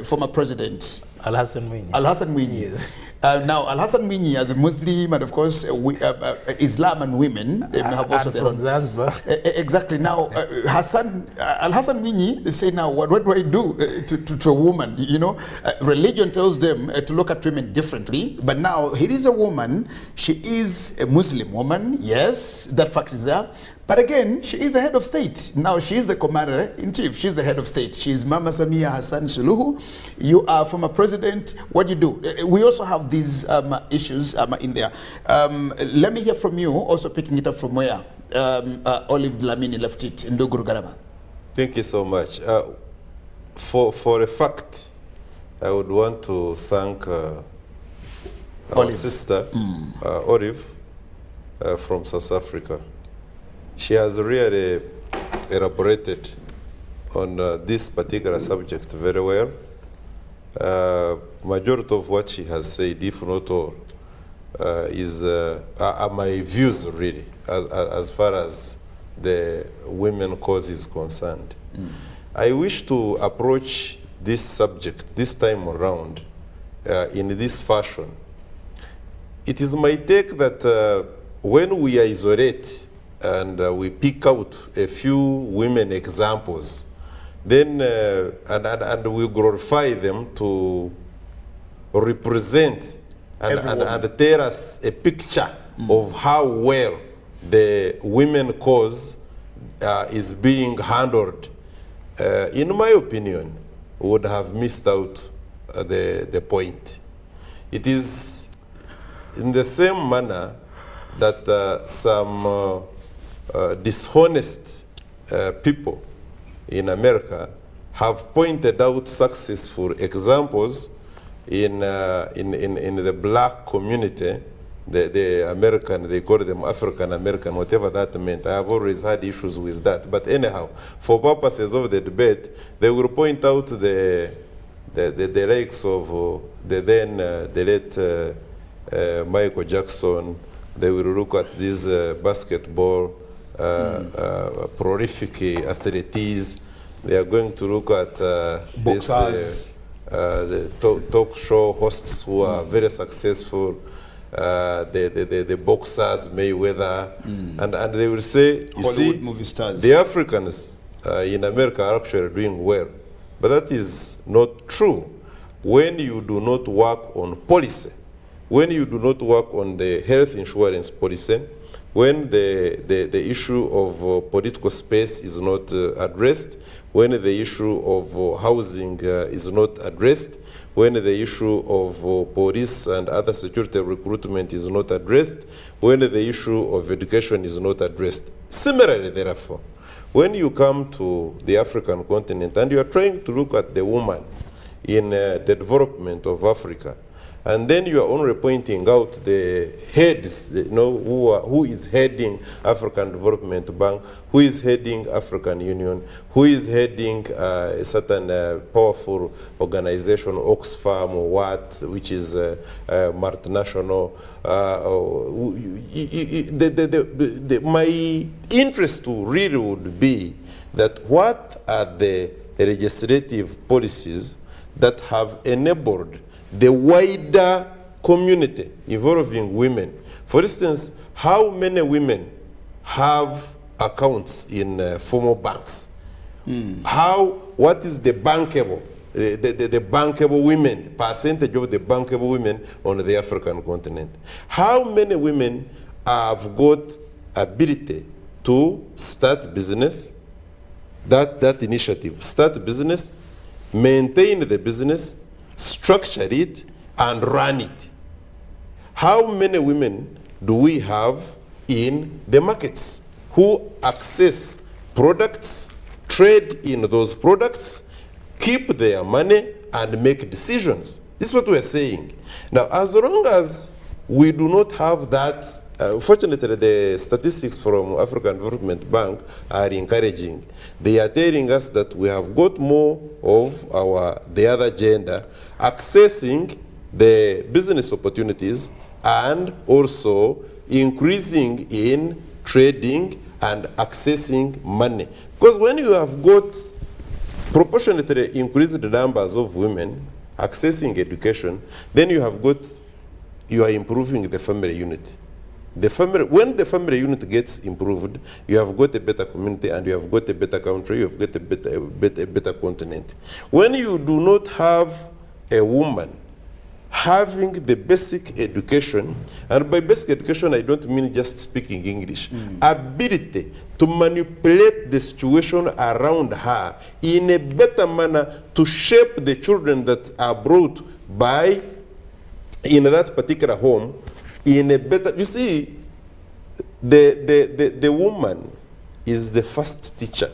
former President Al-Hassan Mwinyi. Al-Hassan Mwinyi. Yes. Now, Al-Hassan Mwinyi, as a Muslim, and of course, Islam and women have also their from own. Zanzibar. Exactly. Now, Al-Hassan Mwinyi say, now, what do I do to a woman? You know, religion tells them to look at women differently. But now, here is a woman. She is a Muslim woman. Yes, that fact is there. But again, she is the head of state. Now, she is the commander-in-chief. She's the head of state. She is Mama Samia Hassan Suluhu. You are former president. What do you do? We also have these issues in there. Let me hear from you, also picking it up from where Olive Dlamini left it in Nduguru Garama. Thank you so much. For a fact, I would want to thank our sister, Olive, from South Africa. She has really elaborated on this particular subject very well. Majority of what she has said, if not all, are my views really, as far as the women cause is concerned. I wish to approach this subject this time around in this fashion. It is my take that when we isolate and we pick out a few women examples, then and we glorify them to represent and tell us a picture of how well the women cause is being handled. In my opinion, would have missed out the point. It is in the same manner that some dishonest people in America have pointed out successful examples in the black community, the American, they call them African American, whatever that meant. I have always had issues with that. But anyhow, for purposes of the debate, they will point out the likes of the late Michael Jackson. They will look at this basketball prolific athletes. They are going to look at this the talk show hosts who are very successful, the boxers, Mayweather, and they will say, you Hollywood see, movie stars. the Africans in America are actually doing well. But that is not true when you do not work on policy, when you do not work on the health insurance policy, when the issue of political space is not addressed, when the issue of housing is not addressed, when the issue of police and other security recruitment is not addressed, when the issue of education is not addressed. Similarly, therefore, when you come to the African continent and you are trying to look at the woman in the development of Africa, and then you are only pointing out the heads, you know, who is heading African Development Bank, who is heading African Union, who is heading a certain powerful organization, Oxfam or what, which is multinational. My interest really would be that what are the legislative policies that have enabled the wider community involving women. For instance, how many women have accounts in formal banks? What is the bankable, the bankable women, percentage of the bankable women on the African continent? How many women have got ability to start business, that initiative, start business, maintain the business, structure it, and run it? How many women do we have in the markets who access products, trade in those products, keep their money, and make decisions? This is what we are saying. Now, as long as we do not have that, fortunately, the statistics from African Development Bank are encouraging. They are telling us that we have got more of the other gender accessing the business opportunities and also increasing in trading and accessing money. Because when you have got proportionately increased numbers of women accessing education, then you are improving the family unit. When the family unit gets improved, you have got a better community, and you have got a better country, you have got a better continent. When you do not have a woman having the basic education, and by basic education I don't mean just speaking English, ability to manipulate the situation around her in a better manner to shape the children that are brought by in that particular home in a better, you see, the woman is the first teacher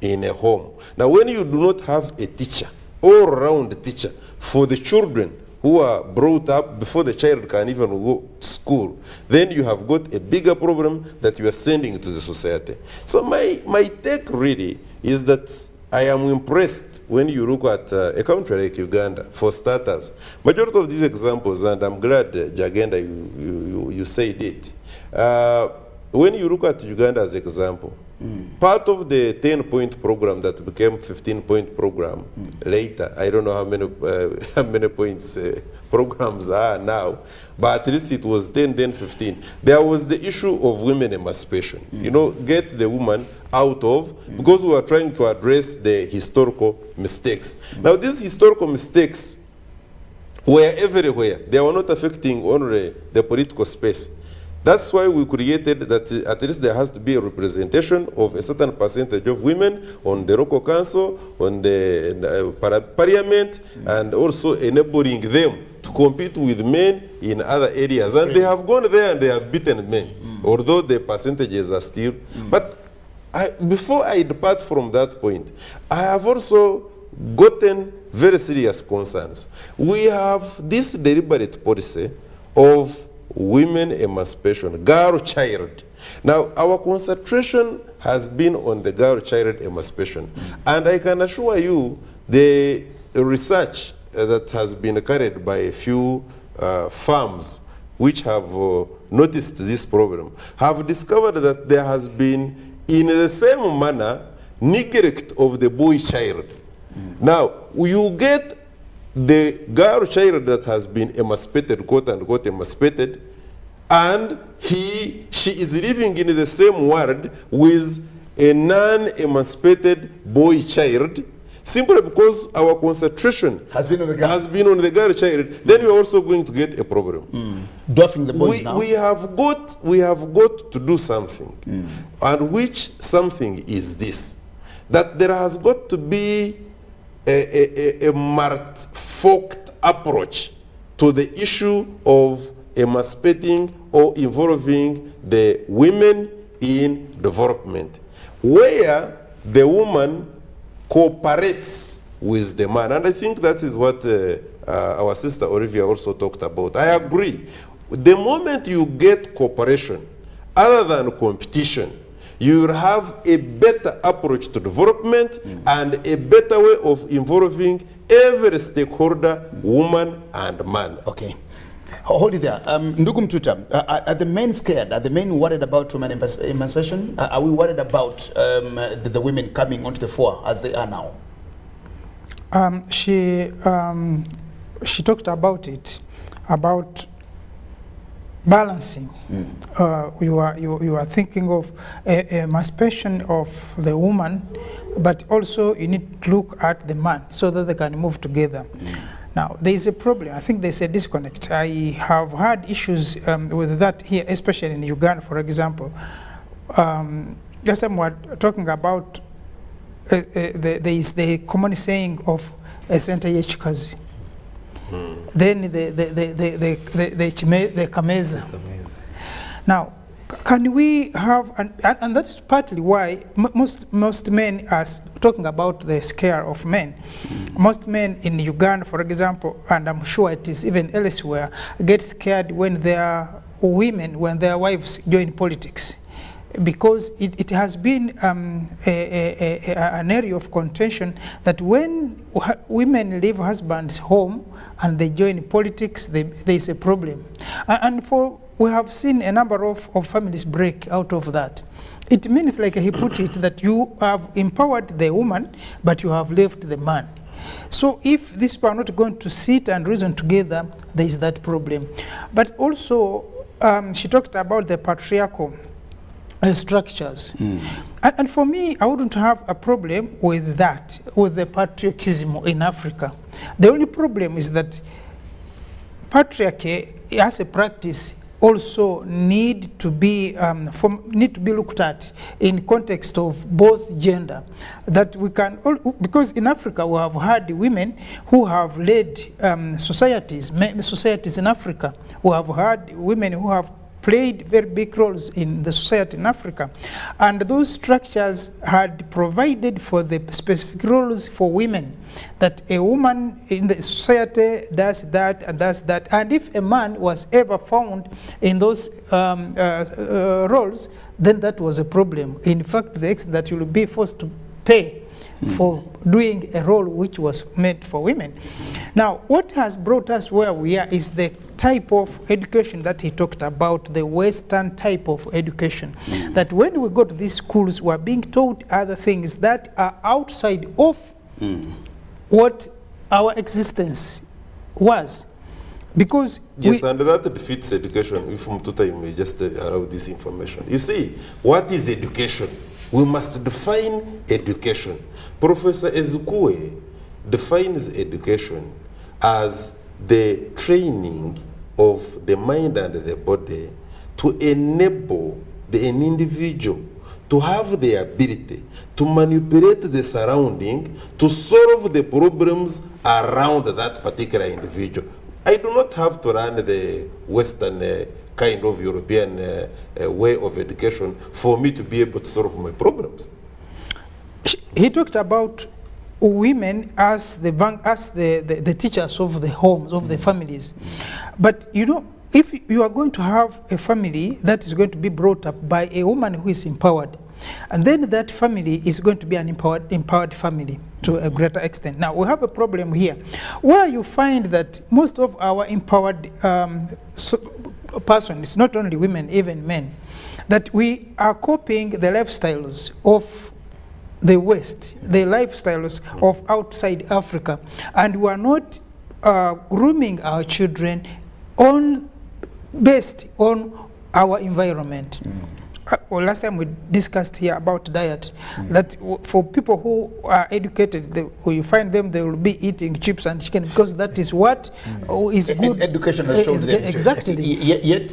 in a home. Now when you do not have a teacher, all-round teacher for the children who are brought up before the child can even go to school, then you have got a bigger problem that you are sending to the society. So my take really is that I am impressed when you look at a country like Uganda, for starters. Majority of these examples, and I'm glad, Jagenda, you said it. When you look at Uganda as an example, part of the 10-point program that became 15-point program later, I don't know how many points programs are now, but at least it was 10, then 15. There was the issue of women emancipation. You know, get the woman out of, because we are trying to address the historical mistakes. Now these historical mistakes were everywhere. They were not affecting only the political space. That's why we created that at least there has to be a representation of a certain percentage of women on the local council, on the parliament, and also enabling them to compete with men in other areas. And they have gone there and they have beaten men, although the percentages are still. But before I depart from that point, I have also gotten very serious concerns. We have this deliberate policy of women emancipation, girl child. Now, our concentration has been on the girl child emancipation. And I can assure you the research that has been carried by a few firms which have noticed this problem have discovered that there has been, in the same manner, neglect of the boy child. Now, you get the girl child that has been emancipated, quote unquote emancipated, and she is living in the same world with a non-emancipated boy child, simply because our concentration has been on the girl child. Then we are also going to get a problem. Dwarfing the boys now. We have got to do something, and which something is this: that there has got to be a multi-forked approach to the issue of emancipating or involving the women in development, where the woman cooperates with the man. And I think that is what our sister Olivia also talked about. I agree. The moment you get cooperation, other than competition, you will have a better approach to development and a better way of involving every stakeholder, woman and man. Okay. Hold it there. Ndugu Mtuta, are the men scared? Are the men worried about women emancipation? Are we worried about the women coming onto the fore as they are now? She talked about it, about balancing. You are thinking of emancipation of the woman, but also you need to look at the man so that they can move together. Now, there is a problem. I think there's a disconnect. I have had issues with that here, especially in Uganda, for example. Just we're talking about there is the common saying of a center yechikazi. Then the kameza. Now, can we have, and that's partly why most men are talking about the scare of men. Most men in Uganda, for example, and I'm sure it is even elsewhere, get scared when their women, when their wives join politics. because it has been an area of contention that when women leave husbands' home and they join politics, there is a problem. We have seen a number of families break out of that. It means, like he put it, that you have empowered the woman, but you have left the man. So if these people are not going to sit and reason together, there is that problem. But also, she talked about the patriarchal structures. And for me, I wouldn't have a problem with that, with the patriarchism in Africa. The only problem is that patriarchy as a practice also need to be looked at in context of both gender. That we can, because in Africa we have had women who have led societies in Africa. We have had women who have played very big roles in the society in Africa. And those structures had provided for the specific roles for women, that a woman in the society does that and does that. And if a man was ever found in those roles, then that was a problem. In fact, the extent that you will be forced to pay for doing a role which was meant for women. Now, what has brought us where we are is the type of education that he talked about, the Western type of education. That when we go to these schools, we are being taught other things that are outside of what our existence was. Because yes, and that defeats education. If Mtuta, you may just allow this information. You see, what is education? We must define education. Professor Ezekwe defines education as the training of the mind and the body to enable an individual to have the ability to manipulate the surrounding, to solve the problems around that particular individual. I do not have to run the Western kind of European way of education for me to be able to solve my problems. He talked about women as the teachers of the homes, of the families. But you know, if you are going to have a family that is going to be brought up by a woman who is empowered, and then that family is going to be an empowered family to a greater extent. Now, we have a problem here, where you find that most of our empowered persons, not only women, even men, that we are copying the lifestyles of the West, the lifestyles of outside Africa, and we are not grooming our children based on our environment. Well, last time we discussed here about diet, that for people who are educated, when you find them, they will be eating chips and chicken because that is what is good. Education shows them. Exactly. Yet,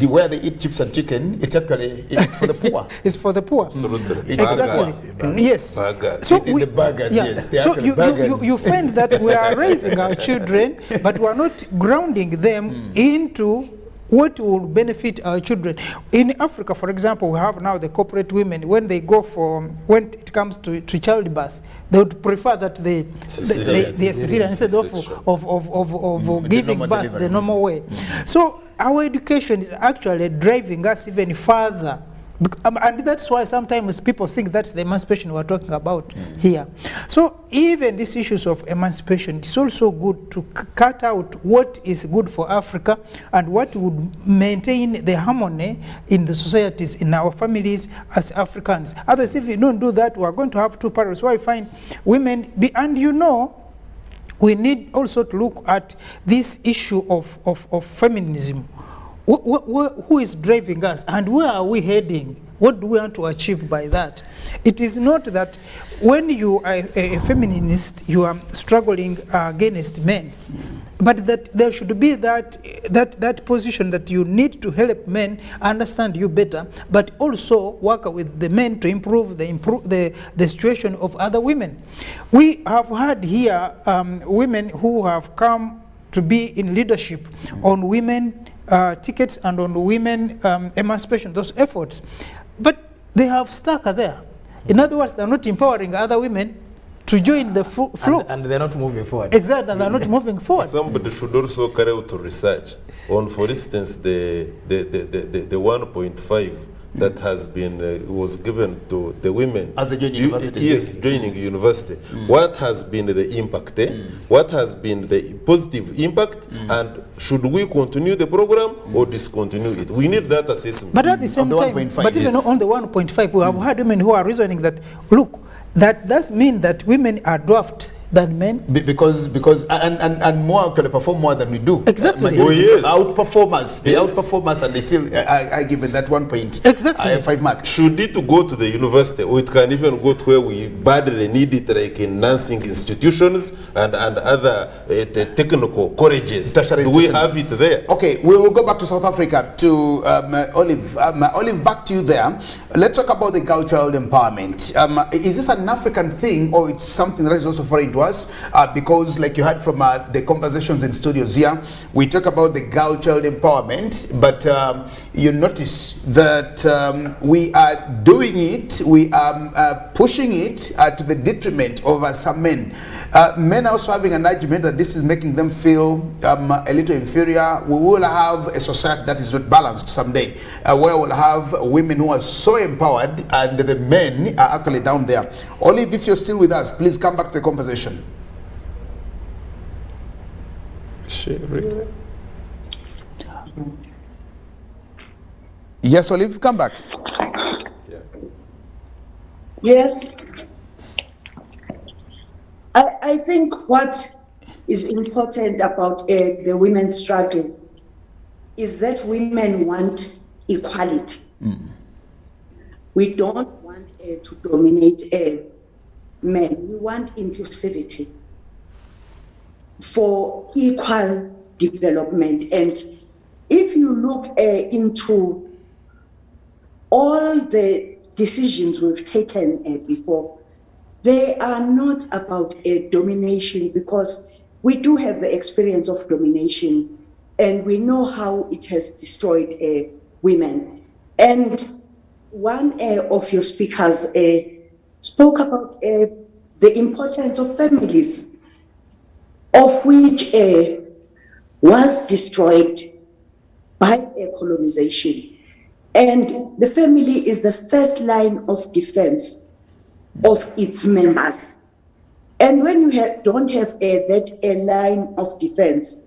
where they eat chips and chicken, it's actually for the poor. It's for the poor. Absolutely. Exactly. Yes. Burgers. So the burgers, yes. So you find that we are raising our children, but we are not grounding them into what will benefit our children. In Africa, for example, we have now the corporate women, when it comes to childbirth, they would prefer that they cesarean instead of giving birth the normal way. So our education is actually driving us even further. And that's why sometimes people think that's the emancipation we're talking about here. So even these issues of emancipation, it's also good to cut out what is good for Africa and what would maintain the harmony in the societies, in our families as Africans. Otherwise, if you don't do that, we're going to have two parallels. So I find women, and you know, we need also to look at this issue of feminism. Who is driving us and where are we heading? What do we want to achieve by that? It is not that when you are a feminist, you are struggling against men, but that there should be that position that you need to help men understand you better, but also work with the men to improve the situation of other women. We have had here women who have come to be in leadership on women tickets and on women emancipation, those efforts. But they have stuck there. In other words, they're not empowering other women to join the flow. And they're not moving forward. Exactly, and they're not moving forward. Somebody should also carry out research on, for instance, the 1.5 that has been was given to the women As they join university. Yes, joining university. What has been the impact? What has been the positive impact? And should we continue the program or discontinue it? We need that assessment. But at the same the time, 1.5, but even yes. on the 1.5, we have had women who are reasoning that, look, that does mean that women are dwarfed than men. Because and more actually perform more than we do. Exactly. Oh, yes. Outperformers. They Yes. outperform us, and they still are given that 1 point. Exactly. 5 mark. Should it go to the university, or it can even go to where we badly need it, like in nursing institutions and other technical colleges? Tertiary Do we institutions. have it there? Okay, we will go back to South Africa to Olive. Olive, back to you there. Let's talk about the girl child empowerment. Is this an African thing, or it's something that is also foreign to us? Because like you heard from the conversations in studios here, we talk about the girl child empowerment, but you notice that we are doing it, we are pushing it to the detriment of some men. Men are also having an argument that this is making them feel a little inferior. We will have a society that is not balanced someday, where we'll have women who are so empowered and the men are actually down there. Olive, if you're still with us, please come back to the conversation. Really? Yes, Olive, come back. Yes. I think what is important about the women's struggle is that women want equality. We don't want to dominate men. We want inclusivity for equal development. And if you look into all the decisions we've taken before, they are not about domination, because we do have the experience of domination and we know how it has destroyed women. And one of your speakers spoke about the importance of families, of which was destroyed by colonization. And the family is the first line of defense of its members. And when you don't have that line of defense,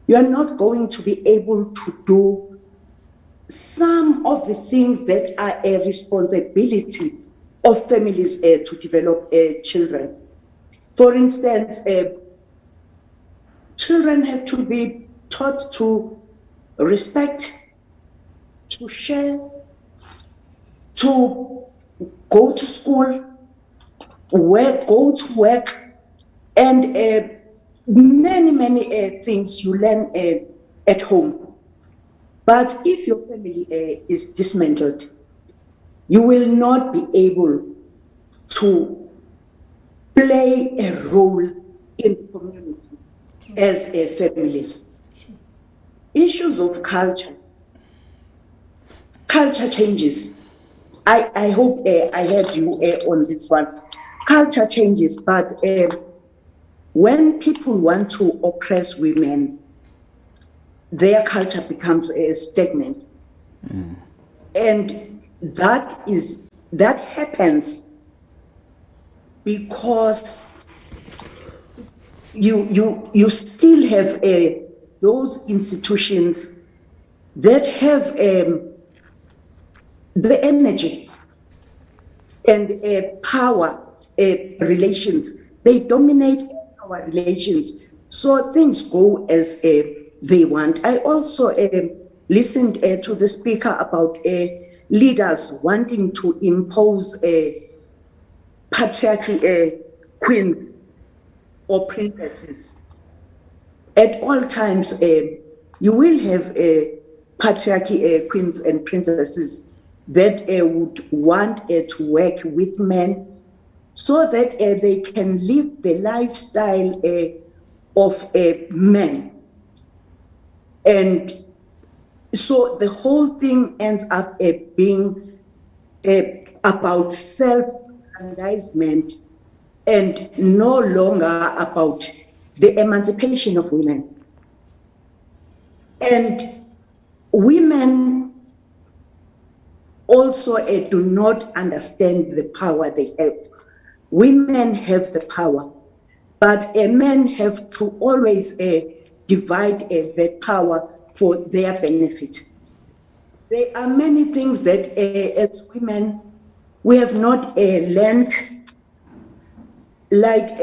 you are not going to be able to do some of the things that are a responsibility of families to develop children. For instance, children have to be taught to respect, to share, to go to school, go to work, and many things you learn at home. But if your family is dismantled, you will not be able to play a role in the community as families. Issues of culture changes. I hope I heard you on this one. Culture changes, but when people want to oppress women, their culture becomes stagnant. And that happens because you still have those institutions that have the energy and power relations. They dominate our relations, so things go as they want. I also listened to the speaker about leaders wanting to impose a patriarchy queen or princesses. At all times, you will have patriarchy queens and princesses that would want to work with men so that they can live the lifestyle of men. And so the whole thing ends up being about self-aggrandizement and no longer about the emancipation of women. And women also also do not understand the power they have. Women have the power, but men have to always divide that power for their benefit. There are many things that as women we have not learned, like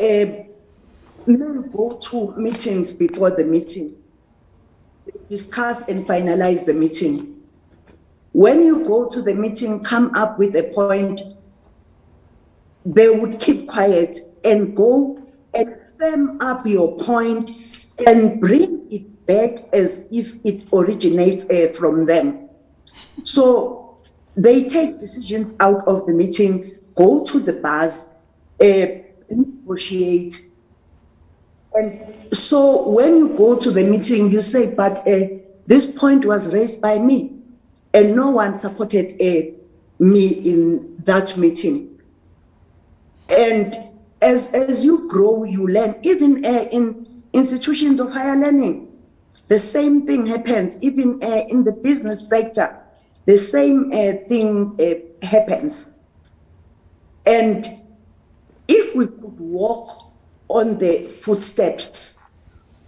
men go to meetings before the meeting, they discuss and finalize the meeting. When you go to the meeting, come up with a point, they would keep quiet and go and firm up your point and bring it back as if it originates from them. So they take decisions out of the meeting, go to the bars, negotiate. And so when you go to the meeting, you say, but this point was raised by me, and no one supported me in that meeting. And as you grow, you learn. Even in institutions of higher learning, the same thing happens. Even in the business sector, the same thing happens. And if we could walk on the footsteps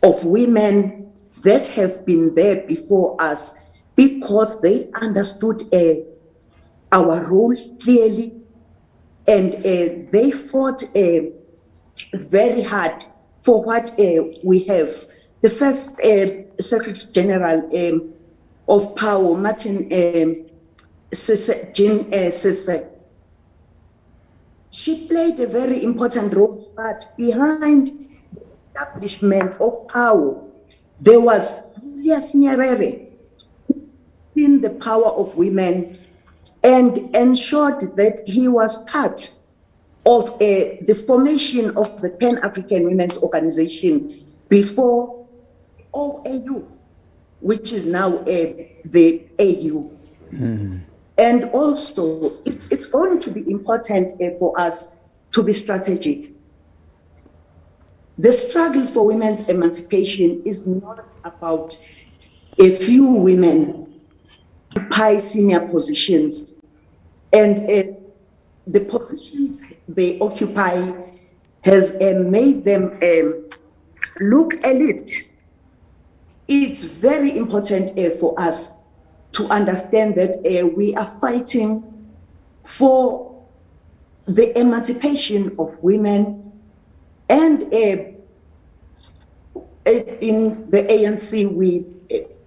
of women that have been there before us, because they understood our role clearly, and they fought very hard for what we have. The first Secretary General of PAO, Martin Sisse, she played a very important role, but behind the establishment of PAO, there was Julius Nyerere in the power of women and ensured that he was part of the formation of the Pan-African Women's Organization before OAU, which is now the AU. Mm. And also, it's going to be important for us to be strategic. The struggle for women's emancipation is not about a few women occupy senior positions, and the positions they occupy has made them look elite. It's very important for us to understand that we are fighting for the emancipation of women, and in the ANC we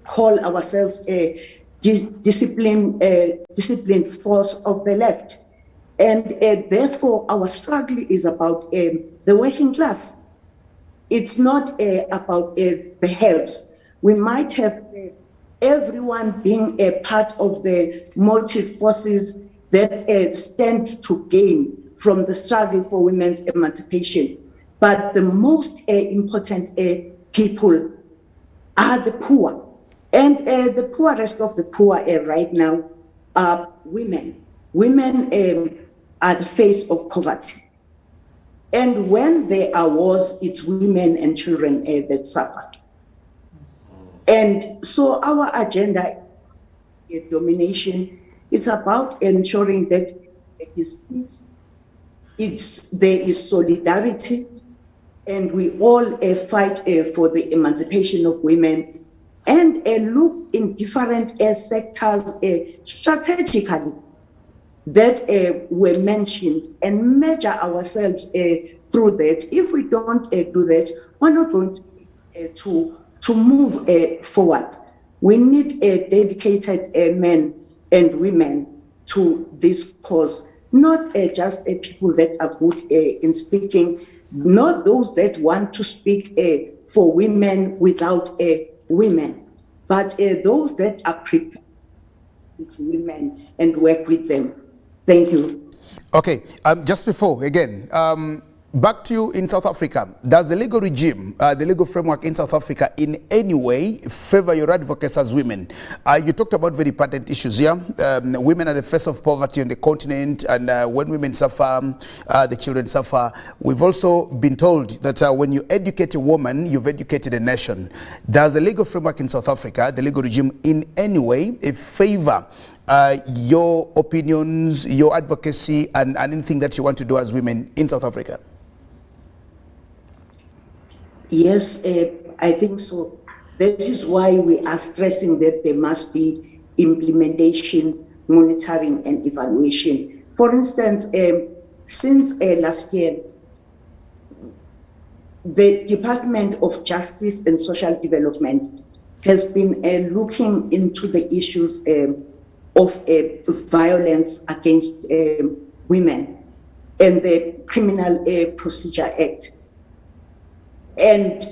call ourselves a disciplined force of the left, and therefore our struggle is about the working class. It's not about the haves. We might have everyone being a part of the motive forces that stand to gain from the struggle for women's emancipation, but the most important people are the poor. And the poorest of the poor right now are women. Women are the face of poverty. And when there are wars, it's women and children that suffer. And so our agenda is domination. It's about ensuring that there is peace, there is solidarity, and we all fight for the emancipation of women, and look in different sectors strategically that were mentioned, and measure ourselves through that. If we don't do that, we're not going to move forward. We need dedicated men and women to this cause, not just people that are good in speaking, not those that want to speak for women without women, but those that are prepared to women and work with them. Thank you. Okay, just before, again, back to you in South Africa. Does the legal regime, the legal framework in South Africa in any way favor your advocates as women? You talked about very pertinent issues here. Women are the face of poverty on the continent, and when women suffer, the children suffer. We've also been told that when you educate a woman, you've educated a nation. Does the legal framework in South Africa, the legal regime in any way favor your opinions, your advocacy, and anything that you want to do as women in South Africa? Yes, I think so. That is why we are stressing that there must be implementation, monitoring, and evaluation. For instance, since last year, the Department of Justice and Social Development has been looking into the issues of violence against women and the Criminal Procedure Act. And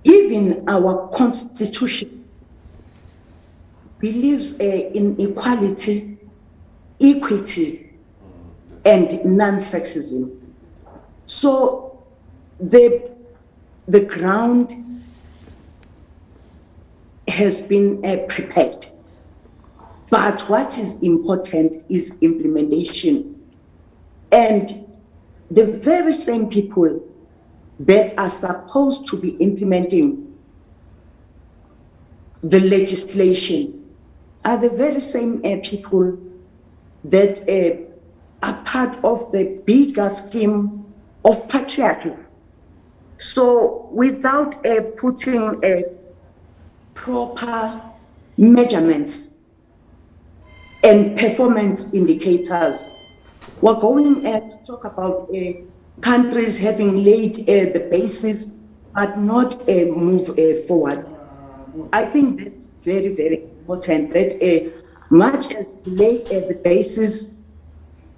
even our Constitution believes in equality, equity, and non-sexism. So the ground has been prepared. But what is important is implementation. And the very same people that are supposed to be implementing the legislation are the very same people that are part of the bigger scheme of patriarchy. So without putting proper measurements and performance indicators, we're going to talk about countries having laid the basis but not move forward. I think that's very, very important that much as lay the basis,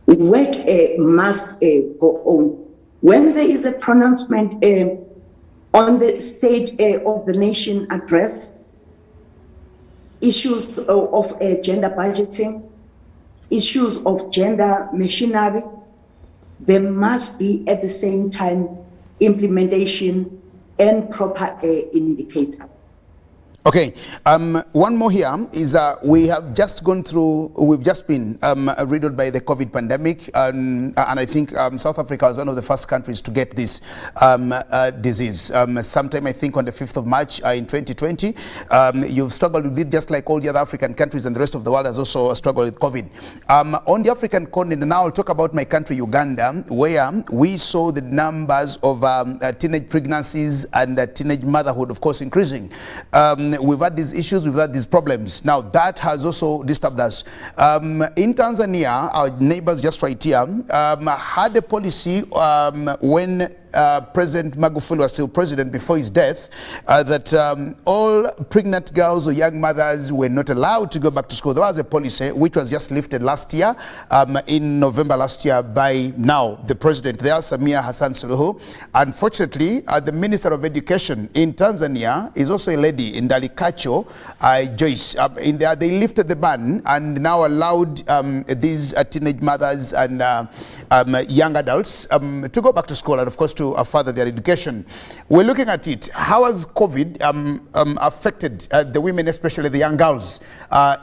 work must go on. When there is a pronouncement on the State of the Nation address, issues of gender budgeting, issues of gender machinery, there must be at the same time implementation and proper indicator. Okay, one more here is we have just gone through, we've just been riddled by the COVID pandemic, and I think South Africa was one of the first countries to get this disease. Sometime I think on the 5th of March in 2020, you've struggled with it just like all the other African countries, and the rest of the world has also struggled with COVID. On the African continent, now I'll talk about my country, Uganda, where we saw the numbers of teenage pregnancies and teenage motherhood, of course, increasing. We've had these issues, we've had these problems. Now that has also disturbed us. In Tanzania, our neighbors just right here, had a policy when President Magufuli was still president before his death, that all pregnant girls or young mothers were not allowed to go back to school. There was a policy which was just lifted last year, in November last year, by now the president there, Samia Hassan Suluhu. Unfortunately, the Minister of Education in Tanzania is also a lady, Ndali Kacho Joyce. In there, they lifted the ban and now allowed these teenage mothers and young adults to go back to school and, of course, to further their education. We're looking at it. How has COVID affected the women, especially the young girls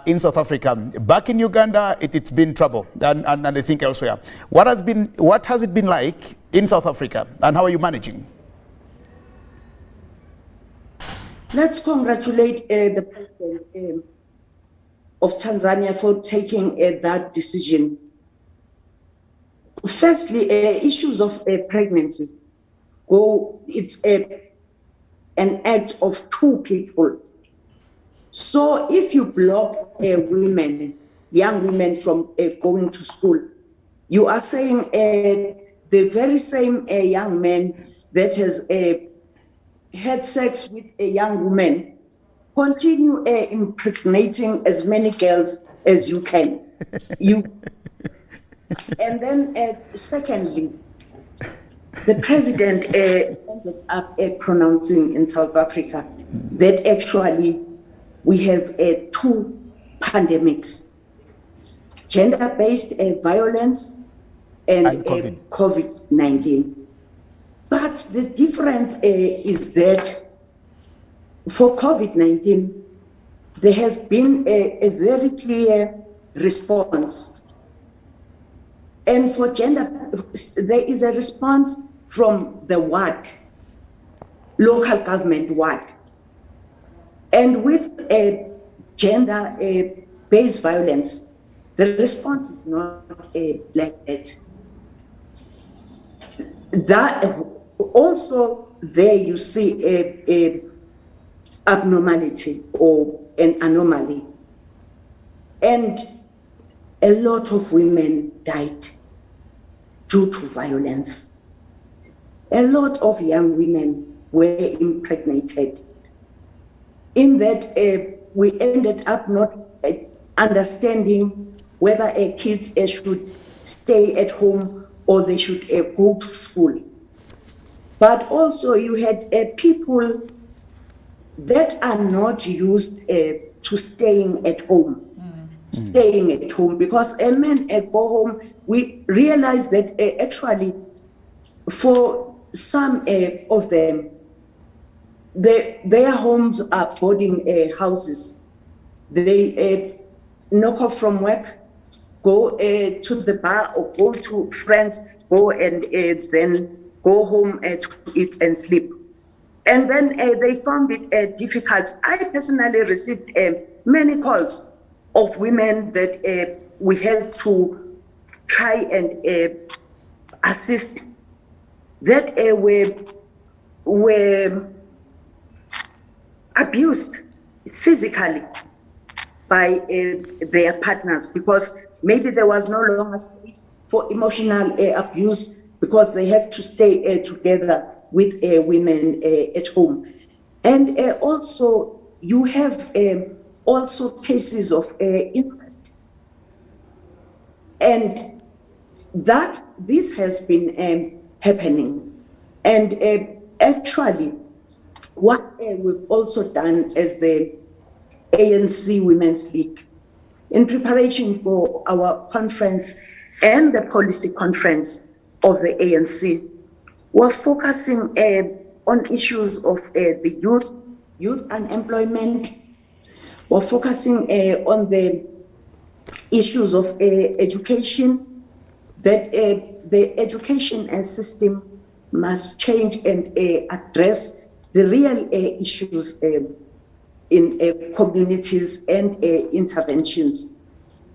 in South Africa? Back in Uganda, it's been trouble, and I think elsewhere. What has it been like in South Africa, and how are you managing? Let's congratulate the president of Tanzania for taking that decision. Firstly, issues of pregnancy. It's an act of two people. So if you block women, young women from going to school, you are saying the very same young man that has had sex with a young woman, continue impregnating as many girls as you can. And then secondly, the president ended up pronouncing in South Africa that actually we have two pandemics, gender-based violence and COVID-19. But the difference is that for COVID-19, there has been a very clear response. And for gender, there is a response from the ward, local government ward. And with a gender based violence, the response is not like that. That also there you see a abnormality or an anomaly, and a lot of women died due to violence. A lot of young women were impregnated. In that, we ended up not understanding whether kids should stay at home or they should go to school. But also you had people that are not used to staying at home. Staying at home, because men go home, we realize that actually for some of them, their homes are boarding houses. They knock off from work, go to the bar or go to friends, go and then go home to eat and sleep. And then they found it difficult. I personally received many calls of women that we had to try and assist, that were abused physically by their partners, because maybe there was no longer space for emotional abuse, because they have to stay together with women at home. And also you have also cases of incest, and that this has been happening. And actually what we've also done as the ANC Women's League, in preparation for our conference and the policy conference of the ANC, we're focusing on issues of the youth unemployment. We're focusing on the issues of education, that the education system must change and address the real issues in communities and interventions.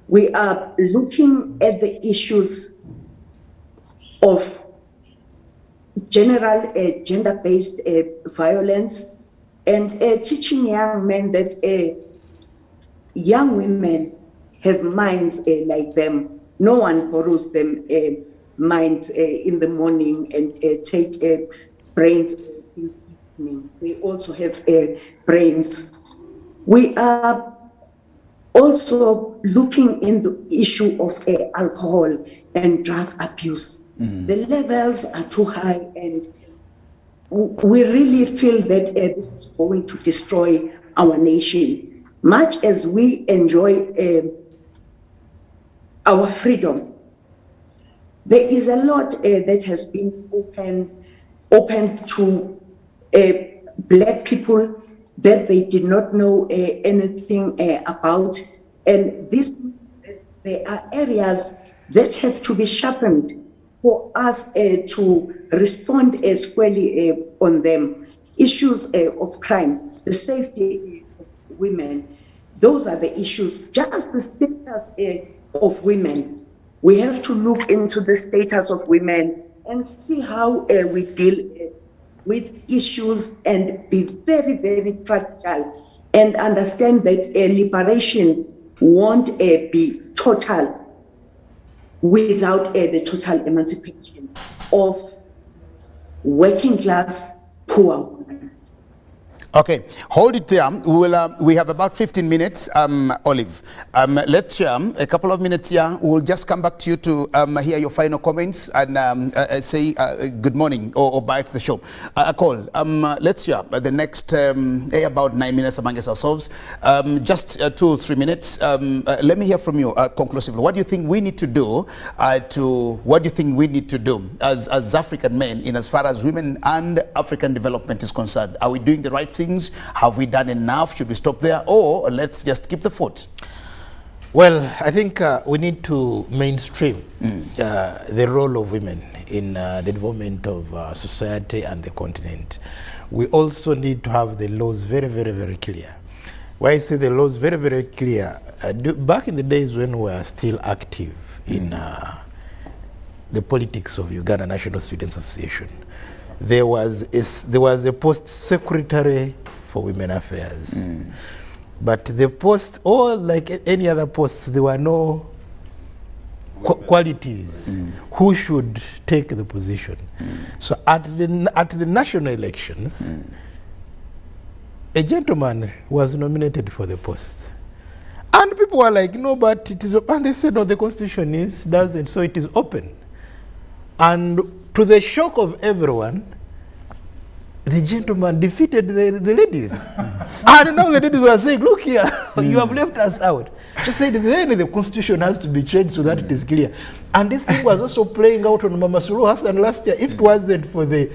We are looking at the issues of general gender-based violence, and teaching young men that young women have minds like them. No one borrows them minds in the morning and take brains in the evening. They also have brains. We are also looking in the issue of alcohol and drug abuse. The levels are too high, and we really feel that this is going to destroy our nation. Much as we enjoy our freedom, there is a lot that has been open to black people that they did not know anything about, and there are areas that have to be sharpened for us to respond squarely on them. Issues of crime, the safety of women, those are the issues. Just the status of women. We have to look into the status of women and see how we deal with issues, and be very, very practical, and understand that liberation won't be total without the total emancipation of working class poor women. Okay, hold it there. We have about 15 minutes, Olive. Let's share a couple of minutes here. We'll just come back to you to hear your final comments and say good morning or bye to the show. Let's share the next about 9 minutes amongst ourselves. Just 2 or 3 minutes. Let me hear from you conclusively. What do you think we need to do as African men in as far as women and African development is concerned? Are we doing the right things? Have we done enough? Should we stop there, or let's just keep the foot? Well, I think we need to mainstream the role of women in the development of society and the continent. We also need to have the laws very, very, very clear. Why I say the law is very, very clear. Back in the days when we were still active in the politics of Uganda National Students Association, there was a post secretary for women affairs. But the post, or like any other posts, there were no qualities who should take the position. So at the national elections, a gentleman was nominated for the post. And people were like, no, but it is, and they said, no, the constitution doesn't, so it is open. And to the shock of everyone, the gentleman defeated the ladies. And now the ladies were saying, look here, you have left us out. She said, then the constitution has to be changed so that it is clear. And this thing was also playing out on Mama Suluhu Hassan last year. If it wasn't for the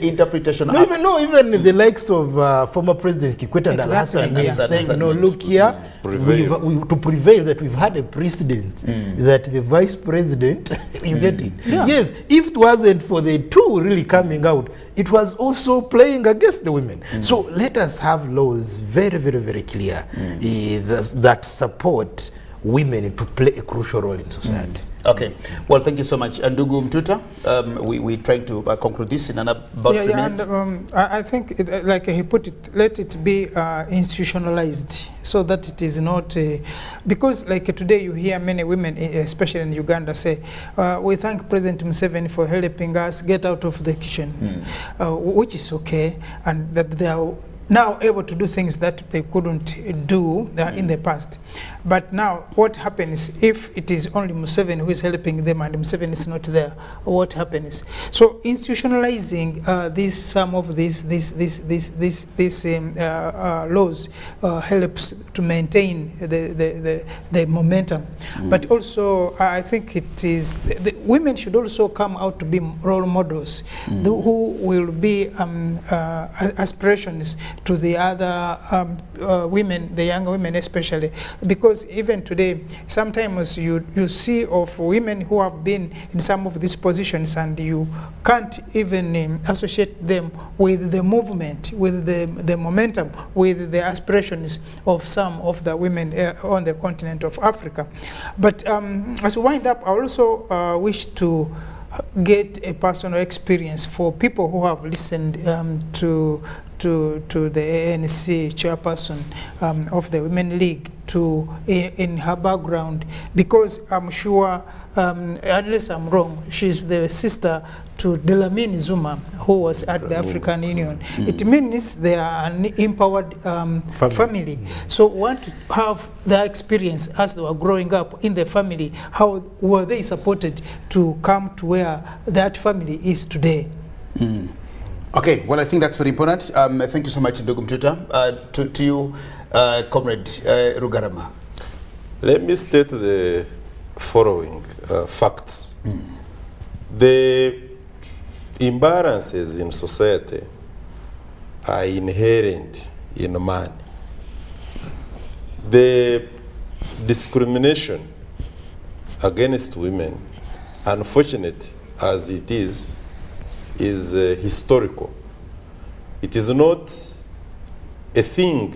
interpretation. No, even the likes of former President Kikwete and Hassan saying, no, look here, to prevail that we've had a precedent that the vice president, you get it? Yeah. Yes, if it wasn't for the two really coming out, it was also playing against the women. So let us have laws very, very, very clear that support women to play a crucial role in society. Okay. Well, thank you so much. And Ndugu Mtuta, we trying to conclude this in about 3 minutes. And, I think, like he put it, let it be institutionalized so that it is not, because like today you hear many women, especially in Uganda, say, we thank President Museveni for helping us get out of the kitchen, which is okay, and that they are now able to do things that they couldn't do in the past. But now what happens if it is only Museveni who is helping them and Museveni is not there? What happens? So institutionalizing some of these laws helps to maintain the momentum. But also I think it is the women should also come out to be role models who will be aspirations to the other women, the younger women especially, because even today sometimes you see of women who have been in some of these positions and you can't even associate them with the movement, with the momentum, with the aspirations of some of the women on the continent of Africa. But as we wind up, I also wish to get a personal experience for people who have listened to the ANC chairperson of the Women League in her background, because I'm sure, unless I'm wrong, she's the sister to Dlamini Zuma, who was at the African Union. It means they are an empowered family. So want to have their experience as they were growing up in the family. How were they supported to come to where that family is today? Okay, well, I think that's very important. Thank you so much, Ndugu Mtuta. To you, Comrade Rugarama. Let me state the following facts. The imbalances in society are inherent in man. The discrimination against women, unfortunate as it is historical. It is not a thing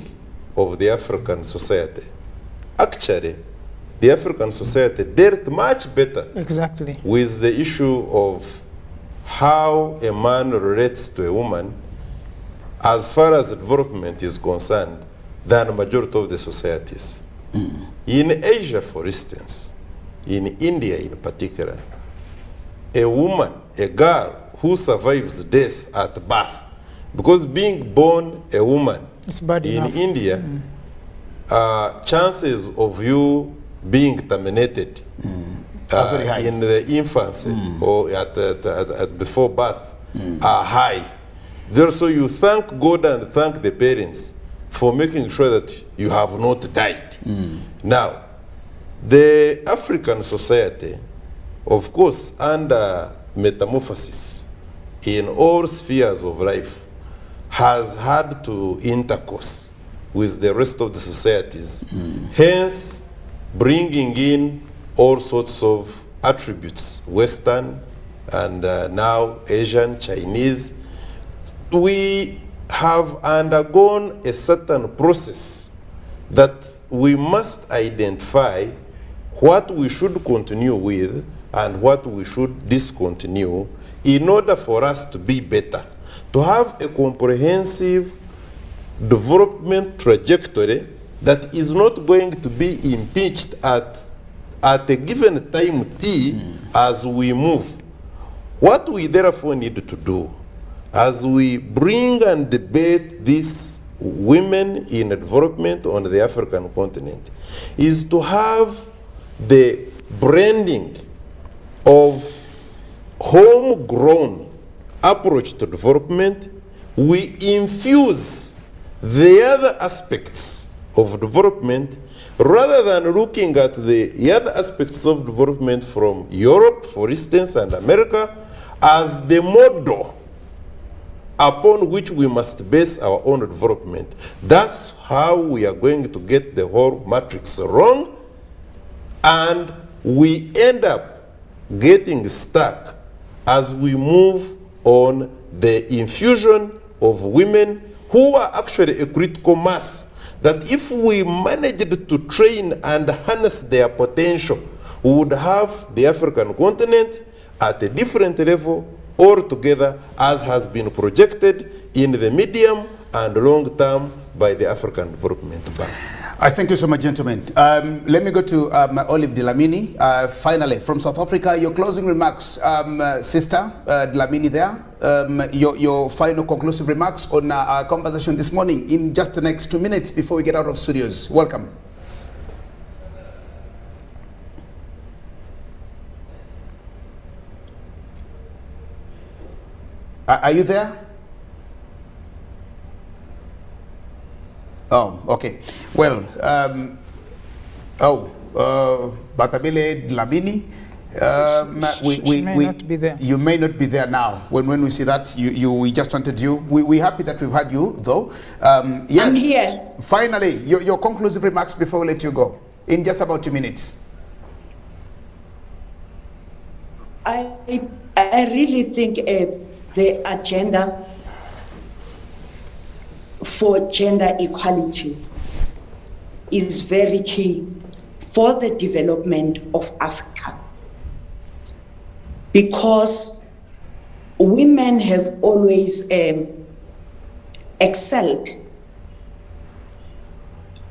of the African society. Actually, the African society dealt much better with the issue of how a man relates to a woman as far as development is concerned than a majority of the societies. In Asia, for instance, in India in particular, a woman, a girl who survives death at birth, because being born a woman in India, chances of you being terminated in the infancy or at before birth are high. Therefore, you thank God and thank the parents for making sure that you have not died. Now, the African society, of course, under metamorphosis in all spheres of life, has had to intercourse with the rest of the societies, hence bringing in all sorts of attributes, Western and now Asian, Chinese. We have undergone a certain process that we must identify what we should continue with and what we should discontinue in order for us to be better, to have a comprehensive development trajectory that is not going to be impeached at a given time T as we move. What we therefore need to do as we bring and debate these women in development on the African continent is to have the branding of homegrown approach to development. We infuse the other aspects of development rather than looking at the other aspects of development from Europe, for instance, and America as the model upon which we must base our own development. That's how we are going to get the whole matrix wrong, and we end up getting stuck as we move on the infusion of women who are actually a critical mass, that if we managed to train and harness their potential, we would have the African continent at a different level altogether, as has been projected in the medium and long term by the African Development Bank. I thank you so much, gentlemen. Let me go to Olive Dlamini. Finally, from South Africa, your closing remarks, Sister Dlamini there. Your final conclusive remarks on our conversation this morning in just the next 2 minutes before we get out of studios. Welcome. Are you there? Oh, okay. Well, Batabile Dlamini, she may not be there. You may not be there now. When we see that, we just wanted you. We're happy that we've had you, though. Yes. I'm here. Finally, your conclusive remarks before we let you go, in just about 2 minutes. I really think the agenda for gender equality is very key for the development of Africa, because women have always excelled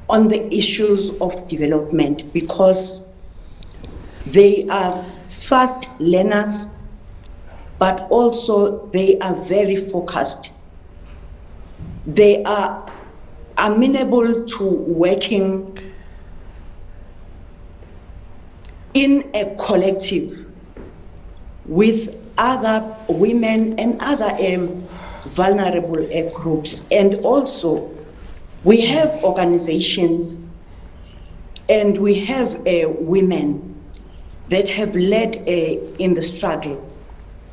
on the issues of development, because they are fast learners, but also they are very focused. They are amenable to working in a collective with other women and other vulnerable groups. And also, we have organizations and we have women that have led in the struggle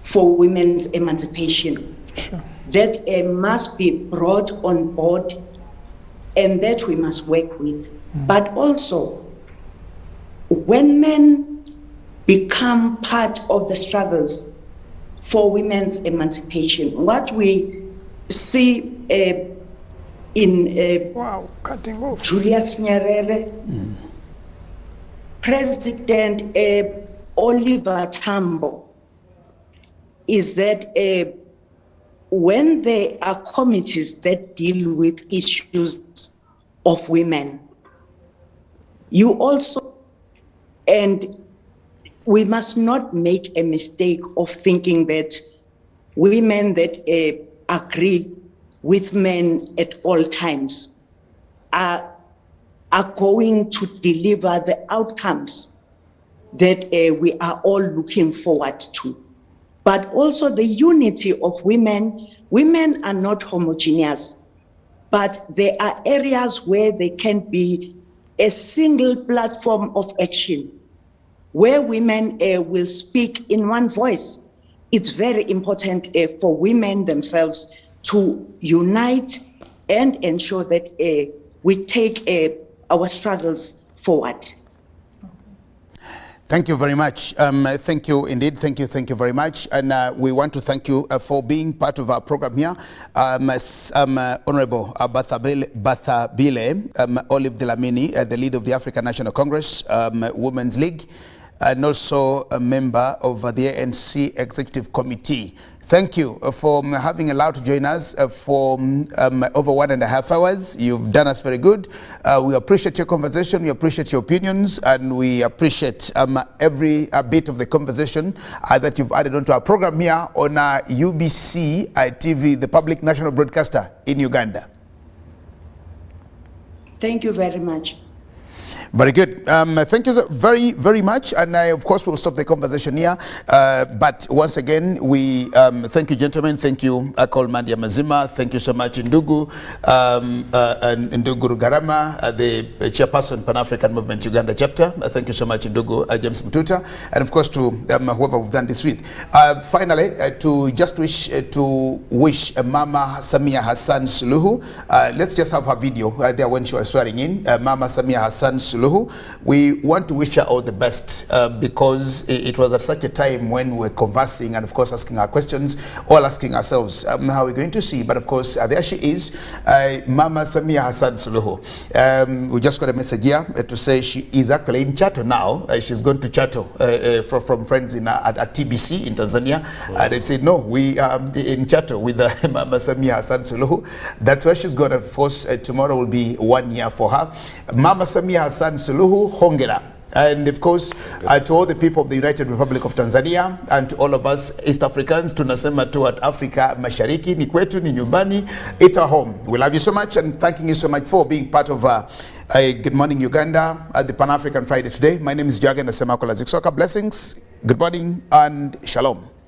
for women's emancipation. Sure. That must be brought on board and that we must work with. But also, when men become part of the struggles for women's emancipation, what we see in cutting off. Julius Nyerere, President Oliver Tambo, is that when there are committees that deal with issues of women, you also, and we must not make a mistake of thinking that women that agree with men at all times are going to deliver the outcomes that we are all looking forward to. But also the unity of women. Women are not homogeneous, but there are areas where there can be a single platform of action where women will speak in one voice. It's very important for women themselves to unite and ensure that we take our struggles forward. Thank you very much. Thank you indeed. Thank you very much. And we want to thank you for being part of our program here. Honorable Bathabile, Olive Dlamini, the leader of the African National Congress, Women's League, and also a member of the ANC Executive Committee. Thank you for having allowed to join us for over 1.5 hours. You've done us very good. We appreciate your conversation, we appreciate your opinions, and we appreciate every bit of the conversation that you've added onto our program here on UBC TV, the public national broadcaster in Uganda. Thank you very much. Very good. Thank you very, very much. And of course, we'll stop the conversation here. But once again, we thank you, gentlemen. Thank you, Kolmandia Mazima. Thank you so much, Ndugu, and Ndugu Rugarama, the chairperson, Pan-African Movement Uganda chapter. Thank you so much, Ndugu James Mtuta. And of course, to whoever we've done this with. Finally, to just wish Mama Samia Hassan Suluhu. Let's just have her video there when she was swearing in. Mama Samia Hassan Suluhu. We want to wish her all the best because it was at such a time when we were conversing and of course asking our questions, all asking ourselves how we're going to see. But of course there she is, Mama Samia Hassan Suluhu. We just got a message here to say she is actually in Chato now. She's going to Chato from friends at TBC in Tanzania. They've said no, we are in Chato with Mama Samia Hassan Suluhu. That's where she's going. Of course tomorrow will be 1 year for her. Mama Samia Hassan Suluhu, hongera. And of course, to all the people of the United Republic of Tanzania and to all of us East Africans, tunasema tu at Africa Mashariki, ni kwetu, ni nyumbani, it's our home. We love you so much and thanking you so much for being part of Good Morning Uganda at the Pan-African Friday today. My name is Jagan Nasemakola Ziksoka. Blessings, good morning and shalom.